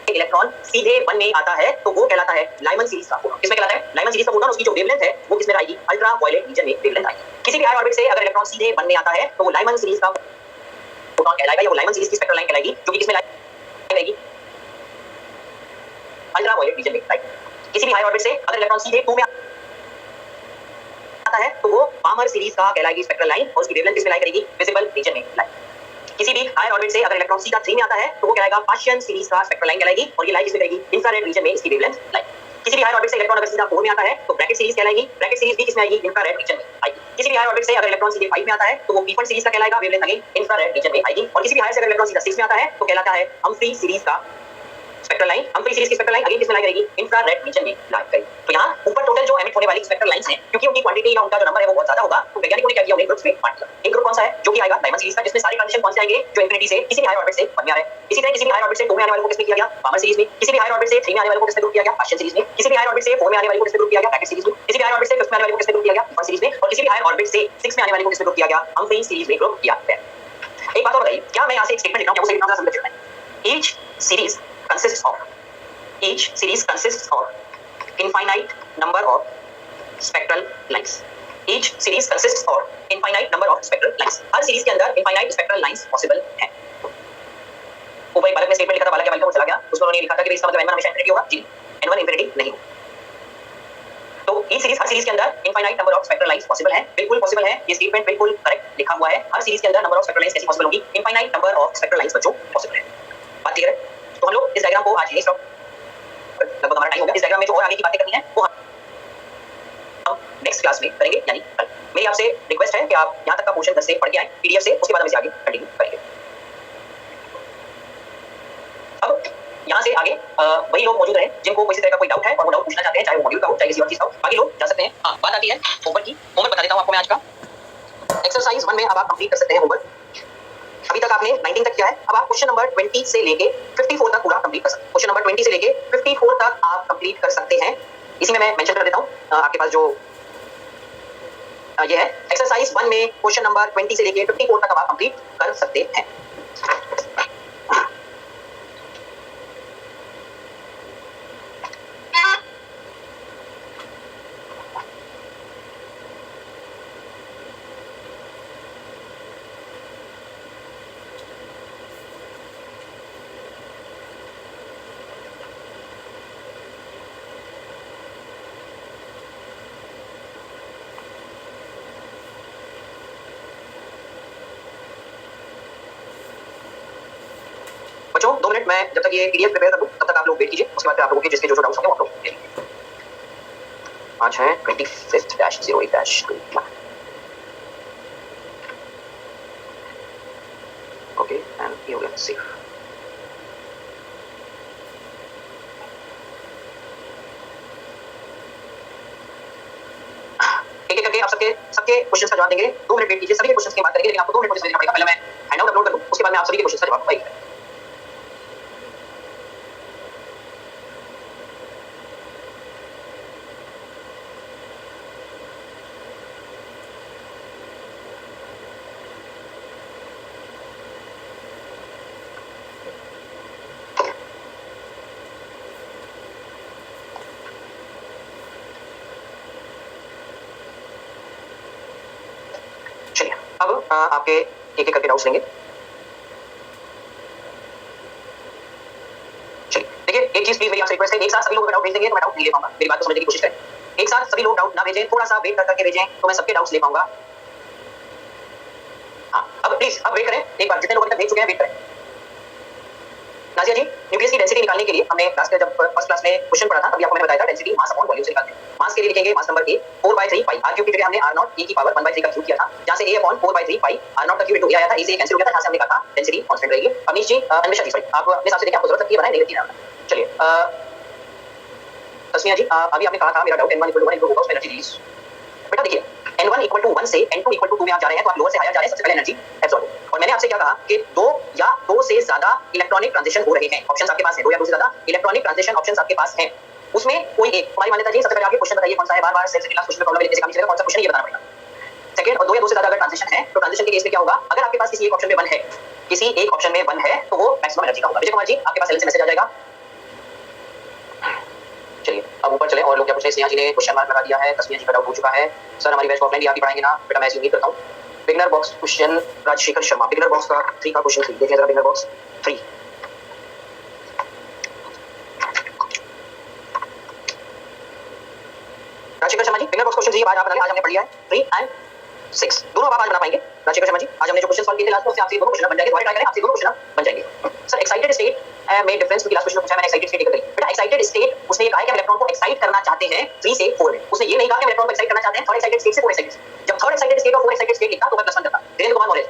इलेक्ट्रॉन सीधे 1 में आता है तो वो कहलाता है लाइमन सीरीज का फोटॉन। किसमें कहलाता है? लाइमन सीरीज का फोटॉन। उसकी जो वेवलेंथ है वो किसमें आएगी? अल्ट्रा वायलेट रीजन में वेवलेंथ आएगी। किसी भी हायर ऑर्बिट से अगर इलेक्ट्रॉन सीधे 1 में आता है तो वो लाइमन सीरीज का फोटॉन कहलाएगा, या वो लाइमन सीरीज की स्पेक्ट्रल लाइन कहलाएगी, जो कि किसमें आएगी? अल्ट्रा वायलेट रीजन में आएगी। किसी भी हायर ऑर्बिट से अगर इलेक्ट्रॉन सीधे 2 में आता है तो वो पामर सीरीज का कहलाएगी स्पेक्ट्रल लाइन, और उसकी वेवलेंथ किसमें लाई करेगी? विजिबल रीजन में लाई। किसी भी हायर ऑर्बिट से अगर इलेक्ट्रॉन सीधा 3 में आता है तो वो कहलाएगा पार्शियल सीरीज का स्पेक्ट्रल लाइन कहलाएगी, और ये लाइन किसमें करेगी? इंफ्रारेड रीजन में इसकी वेवलेंथ लाई। किसी भी हायर ऑर्बिट से इलेक्ट्रॉन अगर सीधा 4 में आता है तो ब्रैकेट सीरीज कहलाएगी, ब्रैकेट सीरीज भी किसमें आएगी? इंफ्रारेड रीजन में आएगी। किसी भी हायर ऑर्बिट से अगर इलेक्ट्रॉन सीधे 5 में आता है तो वो पीफन सीरीज का कहलाएगा, वेवलेंथ अगेन इंफ्रारेड रीजन में आएगी। और किसी भी हायर से अगर इलेक्ट्रॉन सीधा 6 में आता है तो कहलाता है हम्फ्री सीरीज का स्पेक्ट्रल लाइन। हम्फ्री सीरीज की स्पेक्ट्रल लाइन अगेन किसमें लाई करेगी? इंफ्रारेड रीजन में लाई करेगी। तो यहाँ ऊपर टोटल जो एमिट होने वाली स्पेक्ट्रल लाइंस हैं, क्योंकि उनकी क्वांटिटी या उनका जो नंबर है वो बहुत ज्यादा होगा, तो वैज्ञानिकों ने क्या किया? उन्हें ग्रुप्स में बांट दिया। एक ग्रुप कौन सा है? जो कि आएगा डायमंड सीरीज का, जिसमें सारे ट्रांजिशन कौन से आएंगे? जो इंफिनिटी से किसी भी हायर ऑर्बिट से 1 में आ रहे हैं। इसी तरह किसी भी हायर ऑर्बिट से 2 में आने वाले को किसमें किया गया? पामर सीरीज में। किसी भी हायर ऑर्बिट से 3 में आने वाले को किसमें ग्रुप किया गया? पार्शियल सीरीज में। किसी भी हायर ऑर्बिट से 4 में आने वाले को किसमें ग्रुप किया गया? ब्रैकेट सीरीज में। किसी भी हायर ऑर्बिट से 5 में आने वाले को किसमें ग्रुप किया गया? पीफन सीरीज में। और किसी भी हायर ऑर्बिट से 6 में आने वाले को किसमें ग्रुप किया गया? हम्फ्री सीरीज में ग्रुप किया गया। एक बात और बताइए, क्या मैं यहाँ से एक स्टेटमेंट लिख रहा हूँ, क्या वो सही लिख रहा हूँ? समझ में each series consists of infinite number of spectral lines. Each series consists of infinite number of spectral lines. Her series के अंदर infinite spectral lines possible हैं। ऊपर एक बालक ने स्टेटमेंट लिखा था, बालक क्या बालक वो चला गया, उसमें उन्होंने लिखा था कि इसका मतलब n1 हमेशा इंफिनिटी होगा। जी, n1 इंफिनिटी नहीं होगा। तो हर सीरीज के अंदर infinite number of spectral lines possible हैं, बिल्कुल पॉसिबल है। ये स्टेटमेंट बिल्कुल करेक्ट लिखा हुआ है। हर सीरीज के अंदर नंबर ऑफ स्पेक्ट्रल लाइंस कैसी पॉसिबल होगी? infinite number of spectral lines बच्चों पॉसिबल है। बात क्लियर है? तो हम लोग इस डायग्राम को आज यहीं स्टॉप, लगभग हमारा टाइम हो गया। इस डायग्राम में जो और आगे की बातें करनी है वो हम नेक्स्ट क्लास में करेंगे, यानी कल। मेरी आपसे रिक्वेस्ट है कि आप यहाँ तक का पोर्शन 10 से पढ़ के आए पीडीएफ से, उसके बाद हम इसे आगे कंटिन्यू करेंगे। अब यहाँ से आगे वही लोग मौजूद रहे जिनको किसी तरह का कोई डाउट है और वो डाउट पूछना चाहते हैं, चाहे वो मॉड्यूल का हो चाहे किसी और चीज का हो, बाकी लोग जा सकते हैं। हाँ, बात आती है होमवर्क की। होमवर्क बता देता हूँ आपको मैं आज का। एक्सरसाइज 1 में अब आप कंप्लीट कर सकते हैं होमवर्क। अभी तक आपने 19 तक किया है, अब आप क्वेश्चन नंबर 20 से लेके 54 तक पूरा कंप्लीट कर सकते हैं। क्वेश्चन नंबर 20 से लेके 54 तक आप कंप्लीट कर सकते हैं। इसी में मैं मेंशन कर देता हूँ आपके पास जो ये है एक्सरसाइज 1 में क्वेश्चन नंबर 20 से लेके 54 तक आप कंप्लीट कर सकते हैं। मिनट मैं जब तक ये पीडीएफ प्रिपेयर कर दूं तब तक आप लोग वेट कीजिए, उसके बाद फिर आप लोगों के जिसके जो डाउट्स होंगे वो आप लोग ले लीजिए। आज है 25/08/21। ओके एंड ये हो गया सेव। एक एक करके आप सबके क्वेश्चंस का जवाब देंगे। 2 मिनट वेट कीजिए, सभी के क्वेश्चंस की बात करेंगे, लेकिन आपको 2 मिनट देना पड़ेगा। पहले मैं हैंडआउट अपलोड कर दूं, उसके बाद मैं आप सभी के क्वेश्चंस का जवाब दूंगा। अब आपके एक एक करके डाउट्स लेंगे। चलिए देखिए, एक चीज प्लीज मेरी आपसे रिक्वेस्ट है, एक साथ सभी लोग डाउट भेज देंगे तो मैं डाउट नहीं ले पाऊंगा। मेरी बात को समझने की कोशिश करें। एक साथ सभी लोग डाउट ना भेजें, थोड़ा सा वेट करके भेजें तो मैं सबके डाउट्स ले पाऊंगा। हाँ, अब प्लीज अब वेट करें, एक बार जितने लोग अभी तक भेज चुके हैं वेट करें। नाजिया जी, न्यूक्लियस की डेंसिटी निकालने के लिए हमने लास्ट जब फर्स्ट क्लास में क्वेश्चन पढ़ा था तभी आपको मैंने बताया था डेंसिटी मास अपॉन वॉल्यूम से निकालते हैं। मास के लिए लिखेंगे mass number a 4/3 pi r cube की जगह हमने r नॉट e की पावर 1/3 का क्यूब किया था, जहां से a upon 4/3 pi r not का क्यूब इनटू a आया था। a से कैंसिल हो गया था, जहां से हमने कहा था डेंसिटी कांस्टेंट रहेगी। अनीश जी, अन्वेषा जी, सॉरी, आप अपने हिसाब से देखिए आपको जरूरत है बनाए नहीं रखी ना। चलिए तस्मिया जी, अभी आपने कहा था मेरा डाउट n1 = 1 इनटू होगा उसमें एनर्जी रिलीज। बेटा देखिए n1 = 1 से n2 = 2 में आप जा रहे हैं तो आप लोअर से हायर जा रहे हैं, सबसे पहले एनर्जी एब्सॉर्ब। और मैंने आपसे क्या कहा कि 2 या 2 से ज्यादा इलेक्ट्रॉनिक ट्रांजिशन हो रहे हैं, ऑप्शंस आपके पास है, 2 या 2 से ज्यादा इलेक्ट्रॉनिक ट्रांजिशन ऑप्शंस आपके पास हैं, उसमें कोई एक हमारी मान्यता जी। सबसे पहले आपके क्वेश्चन बताइए कौन सा है, बार-बार सेल से क्लास क्वेश्चन में प्रॉब्लम जैसे काम चलेगा, कौन सा क्वेश्चन ये बताना पड़ेगा। सेकंड, और 2 या 2 से ज्यादा अगर ट्रांजिशन है तो ट्रांजिशन के केस में क्या होगा, अगर आपके पास किसी एक ऑप्शन में 1 है, किसी एक ऑप्शन में 1 है तो वो मैक्सिमम एनर्जी का होगा। विजय कुमार जी, आपके पास सेल से मैसेज आ जाएगा। चलिए अब ऊपर चले और लोग क्या पूछ रहे हैं। स्नेहा जी ने क्वेश्चन मार्क लगा दिया है, तस्मिया जी का डाउट हो चुका है। सर हमारी बैच ऑफलाइन भी आप ही पढ़ाएंगे ना? बेटा मैं ऐसी उम्मीद करता हूं। Beginner box question Rajshekhar Sharma, beginner box का 3 का क्वेश्चन 3 देखिए जरा। Beginner box 3 Rajshekhar Sharma ji, beginner box question 3 आज आप बना लें। आज हमने पढ़ लिया है 3 एंड 6 दोनों आप आज बना पाएंगे। राजशेखर शर्मा जी, आज हमने जो क्वेश्चन सॉल्व किए थे लास्ट में उससे आपसे दोनों क्वेश्चन बन जाएंगे। दोबारा ट्राई करें, आपसे दोनों क्वेश्चन बन जाएंगे। सर एक्साइटेड स्टेट में डिफरेंस क्योंकि लास्ट क्वेश्चन पूछा मैंने एक्साइटेड स्टेट लेकर गई। बेटा एक्साइटेड स्टेट उसने ये कहा है कि हम इलेक्ट्रॉन को एक्साइट करना चाहते हैं 3 से 4 में। उसने ये नहीं कहा कि हम इलेक्ट्रॉन को एक्साइट करना चाहते हैं 3rd एक्साइटेड स्टेट से 4 एक्साइटेड स्टेट। जब 3rd एक्साइटेड स्टेट और 4 एक्साइटेड स्टेट लिखा तो मैं +1 करता। वीरेंद्र कुमार नॉलेज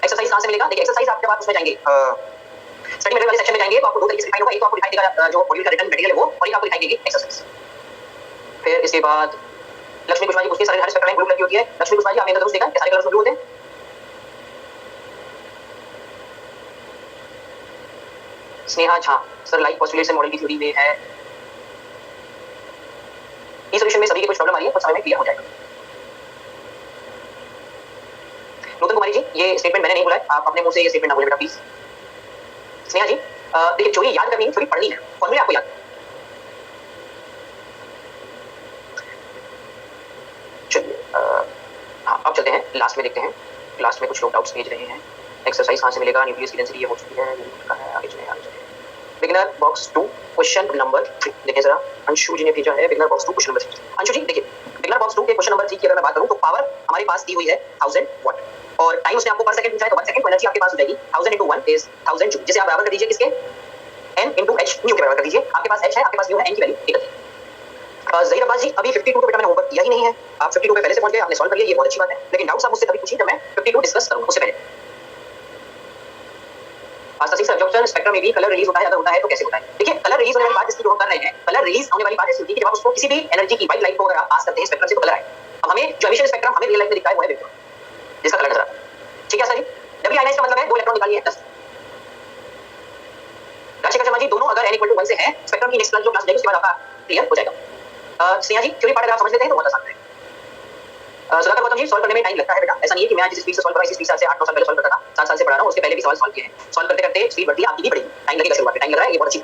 एक्सरसाइज कहां से मिलेगा? देखिए एक्सरसाइज आप जब आप उसमें जाएंगे स्टडी मटेरियल वाले सेक्शन में जाएंगे तो आपको 2 तरीके से दिखाई होगा। एक तो आपको दिखाई देगा जो मॉड्यूल का रिटन मटेरियल है वो, और एक आपको दिखाई देगी एक्सरसाइज। फिर इसके बाद लक्ष्मी कुशवाहा जी पूछती है सारे हर स्पेक्ट्रम में ब्लू कलर की होती है। लक्ष्मी कुशवाहा जी, आपने जरूर देखा है सारे कलर्स ब्लू होते हैं। Sneha Jha, sir like postulates and model की थ्योरी में है, इस सॉल्यूशन में सभी की कुछ प्रॉब्लम आ रही है, कुछ समय में क्लियर हो जाएगा। नूतन कुमारी जी, ये स्टेटमेंट मैंने नहीं बोला है, आप अपने मुंह से ये स्टेटमेंट ना बोले बेटा प्लीज। स्नेहा जी, देखिए थ्योरी याद करनी है, थ्योरी पढ़नी है, फॉर्मूले आपको याद। चलिए हाँ अब चलते हैं लास्ट में, देखते हैं लास्ट में कुछ लोग डाउट्स भेज रहे हैं। एक्सरसाइज कहां से मिलेगा? न्यूक्लियस की डेंसिटी ये हो चुकी है, आगे चले आगे चले। बिगिनर बॉक्स 2 क्वेश्चन नंबर 3 देखिए जरा। अंशु जी ने भेजा है beginner box 2 question number 3। Anshu ji देखिए, बिगिनर बॉक्स 2 के क्वेश्चन नंबर 3 की अगर मैं बात करूं तो पावर हमारे पास दी हुई है 1000 वाट और टाइम उसने आपको पर सेकंड पूछा है तो 1 सेकंड, तो एनर्जी आपके पास हो जाएगी 1000 * 1 इज 1000 जूल, जिसे आप बराबर कर दीजिए किसके? n * h न्यू के बराबर कर दीजिए। आपके पास h है, आपके पास न्यू है, n की वैल्यू निकल गई। ज़हीर अब्बास जी, अभी 52 तो बेटा मैंने होमवर्क किया ही नहीं है, आप 52 पे पहले से पहुंच गए, आपने सॉल्व कर लिया, ये बहुत अच्छी बात है। लेकिन डाउट्स आप मुझसे तभी पूछिए जब मैं 52 डिस्कस करूंगा, उससे पहले। आस्था सिंह, एब्जॉर्प्शन स्पेक्ट्रम में भी कलर रिलीज होता है, अगर होता है तो कैसे होता है? देखिए कलर रिलीज होने वाली बात जिसकी जो हम कर रहे हैं, कलर रिलीज होने वाली बात ऐसी होती है कि जब आप उसको किसी भी एनर्जी की वाइट लाइट को अगर आप पास करते हैं स्पेक्ट्रम से तो कलर आए। अब हमें जो एमिशन स्पेक्ट्रम हमें रियल लाइफ में दिखता है वो है वेक्टर, जिसका कलर नजर आता है। ठीक है सर जी, डब्ल्यू आयनाइज का मतलब है 2 इलेक्ट्रॉन निकालिए 10। राजशेखर शर्मा जी, दोनों अगर n = 1 से है, स्पेक्ट्रम की नेक्स्ट क्लास जो क्लास जाएगी उसके बाद आपका क्लियर हो जाएगा। स्नेहा जी, थ्योरी पार्ट अगर आप समझ लेते हैं तो बहुत आसान है। सुधाकर गौतम जी, सॉल्व करने में टाइम लगता है बेटा, ऐसा नहीं है कि मैं आज जिस स्पीड से सॉल्व कर रहा हूं इसी स्पीड से 8-9 साल पहले सॉल्व करता था, 7 साल से पढ़ा रहा हूं, उसके पहले भी सवाल सॉल्व किए हैं। सॉल्व करते करते स्पीड बढ़ती है, आपकी भी बढ़ेगी, टाइम लगेगा, शुरुआत में टाइम लग रहा है, ये बहुत अच्छी।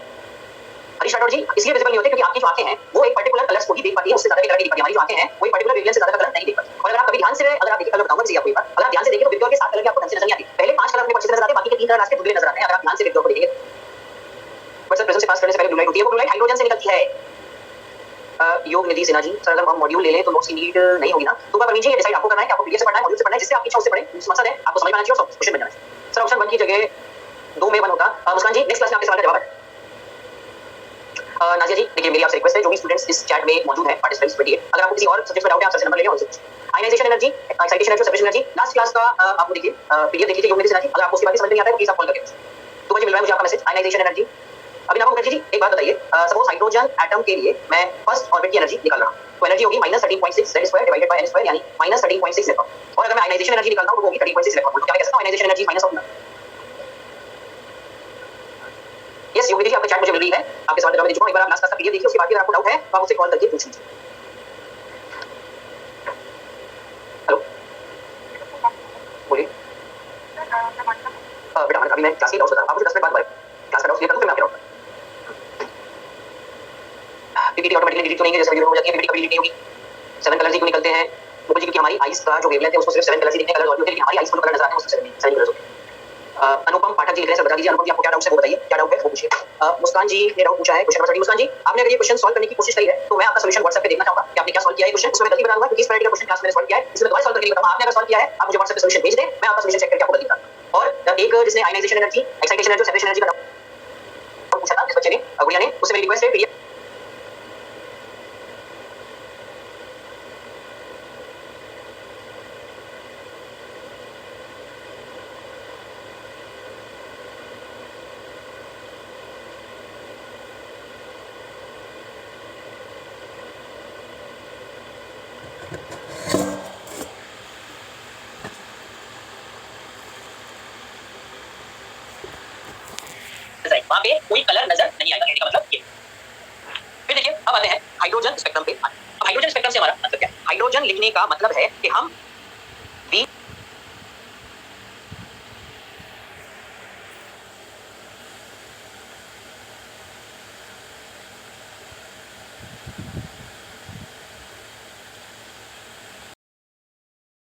हरीश राठौर जी, इसलिए विजिबल नहीं होते क्योंकि आपकी जो आंखें हैं वो एक पर्टिकुलर कलर्स को ही देख पाती हैं, उससे ज्यादा की तरह नहीं देख पाती। हमारी जो आंखें हैं वो एक पर्टिकुलर वेवलेंथ से ज्यादा कलर नहीं देख पाती। और अगर आप कभी ध्यान से अगर आप देखिए, कलर बताऊंगा किसी आपको एक बार, अगर आप ध्यान से देखें तो विक्टोर के 7 कलर की आपको ढंग से नजर नहीं आती। पहले 5 कलर अपने अच्छे से नजर आते हैं, बाकी के 3 कलर लास्ट के धुंधले नजर आते हैं अगर आप ध्यान से विक्टोर को देखेंगे। बट सर प्रिज्म से पास करने से पहले ब्लू लाइट होती है, वो ब्लू लाइट हाइड्रोजन से निकलती है। योग निधि सिन्हा जी, सर अगर हम मॉड्यूल ले लें तो नोट्स की नीड नहीं होगी ना? तो परवीन जी, ये डिसाइड आपको करना है कि आपको पीडीएफ से पढ़ना है, मॉड्यूल से पढ़ना है, जिससे आपकी इच्छा उससे पढ़ें, मकसद है आपको समझ में आना चाहिए और क्वेश्चन बन जाना चाहिए। सर ऑप्शन 1 की जगह 2 में 1 होता। मुस्कान जी नेक्स्ट क्लास में आपके सवाल का जवाब है। नाजिया जी देखिए मेरी आपसे रिक्वेस्ट है जो भी स्टूडेंट्स इस चैट में मौजूद हैं पार्टिसिपेंट्स 28 अगर आपको किसी और सब्जेक्ट में डाउट है आप सबसे नंबर ले लें और ionisation energy, excitation energy, separation energy last class का आपको देखिए पीडीएफ देख लीजिए यूनिट एनर्जी। अगर आपको उसके बारे में समझ नहीं आता है तो प्लीज आप कॉल करके तो मुझे मिल रहा है मुझे आपका मैसेज आयनाइजेशन एनर्जी। अभी आपको मुखर्जी जी एक बात बताइए, सपोज हाइड्रोजन एटम के लिए मैं फर्स्ट ऑर्बिट की एनर्जी निकाल रहा हूं तो एनर्जी होगी -13.6 z² डिवाइडेड बाय n² यानी -13.6 इलेक्ट्रॉन। और अगर मैं आयनाइजेशन एनर्जी निकालता हूं तो वो होगी 13.6 इलेक्ट्रॉन। तो क्या मैं कह सकता हूं ionisation energy minus of yes Yogi ji आपका चैट मुझे मिल रही है, आपके सवाल का जवाब दे चुका हूं। एक बार आप लास्ट क्लास का पीडीएफ देखिए उसके बाद अगर आपको डाउट है तो आप मुझसे कॉल करके पूछ लीजिए। हेलो बोलिए। बेटा अभी मैं क्लास की डाउट्स बता रहा हूं, आप मुझे 10 मिनट बाद क्लास का डाउट्स क्लियर कर दो फिर मैं आपके डाउट पीपीटी ऑटोमेटिकली डिलीट नहीं है जैसे वीडियो हो जाती है, पीपीटी कभी डिलीट नहीं होगी। 7 कलर्स ही क्यों निकलते हैं मुझे जी क्योंकि हमारी आईज का जो वेवलेंथ है उसको सिर्फ 7 कलर्स ही दिखने कलर और होते हैं लेकिन हमारी आईज को जो कलर नजर आते हैं वो सिर्फ 7 कलर्स होते हैं। अनुपम पाठक जी लिख रहे हैं सर बता दीजिए अनुपम जी आपको क्या डाउट है वो बताइए, क्या डाउट है वो पूछिए। मुस्कान जी ने डाउट पूछा है क्वेश्चन नंबर 30। मुस्कान जी आपने अगर ये क्वेश्चन सॉल्व करने की कोशिश करी है तो मैं आपका सॉल्यूशन व्हाट्सएप पे देखना चाहूंगा कि आपने क्या सॉल्व किया है क्वेश्चन, उसमें मैं गलती बता दूंगा क्योंकि इस वैरायटी का क्वेश्चन क्लास में सॉल्व किया है इसमें दोबारा सॉल्व करके नहीं बताऊंगा। आपने अगर सॉल्व किया है आप मुझे व्हाट्सएप पे सॉल्यूशन भेज दें, मैं आपका सॉल्यूशन चेक करके आपको गलती बताऊंगा। और एक जिसने ionisation energy, excitation energy, separation energy का डाउट पूछा था इस बच्चे ने गुड़िया ने, उससे मेरी रिक्वेस्ट है पीडीएफ वहां पे कोई कलर नजर नहीं आएगा, कहने का मतलब ये। फिर देखिए अब आते हैं हाइड्रोजन स्पेक्ट्रम पे। अब हाइड्रोजन स्पेक्ट्रम से हमारा मतलब क्या है? हाइड्रोजन लिखने का मतलब है कि हम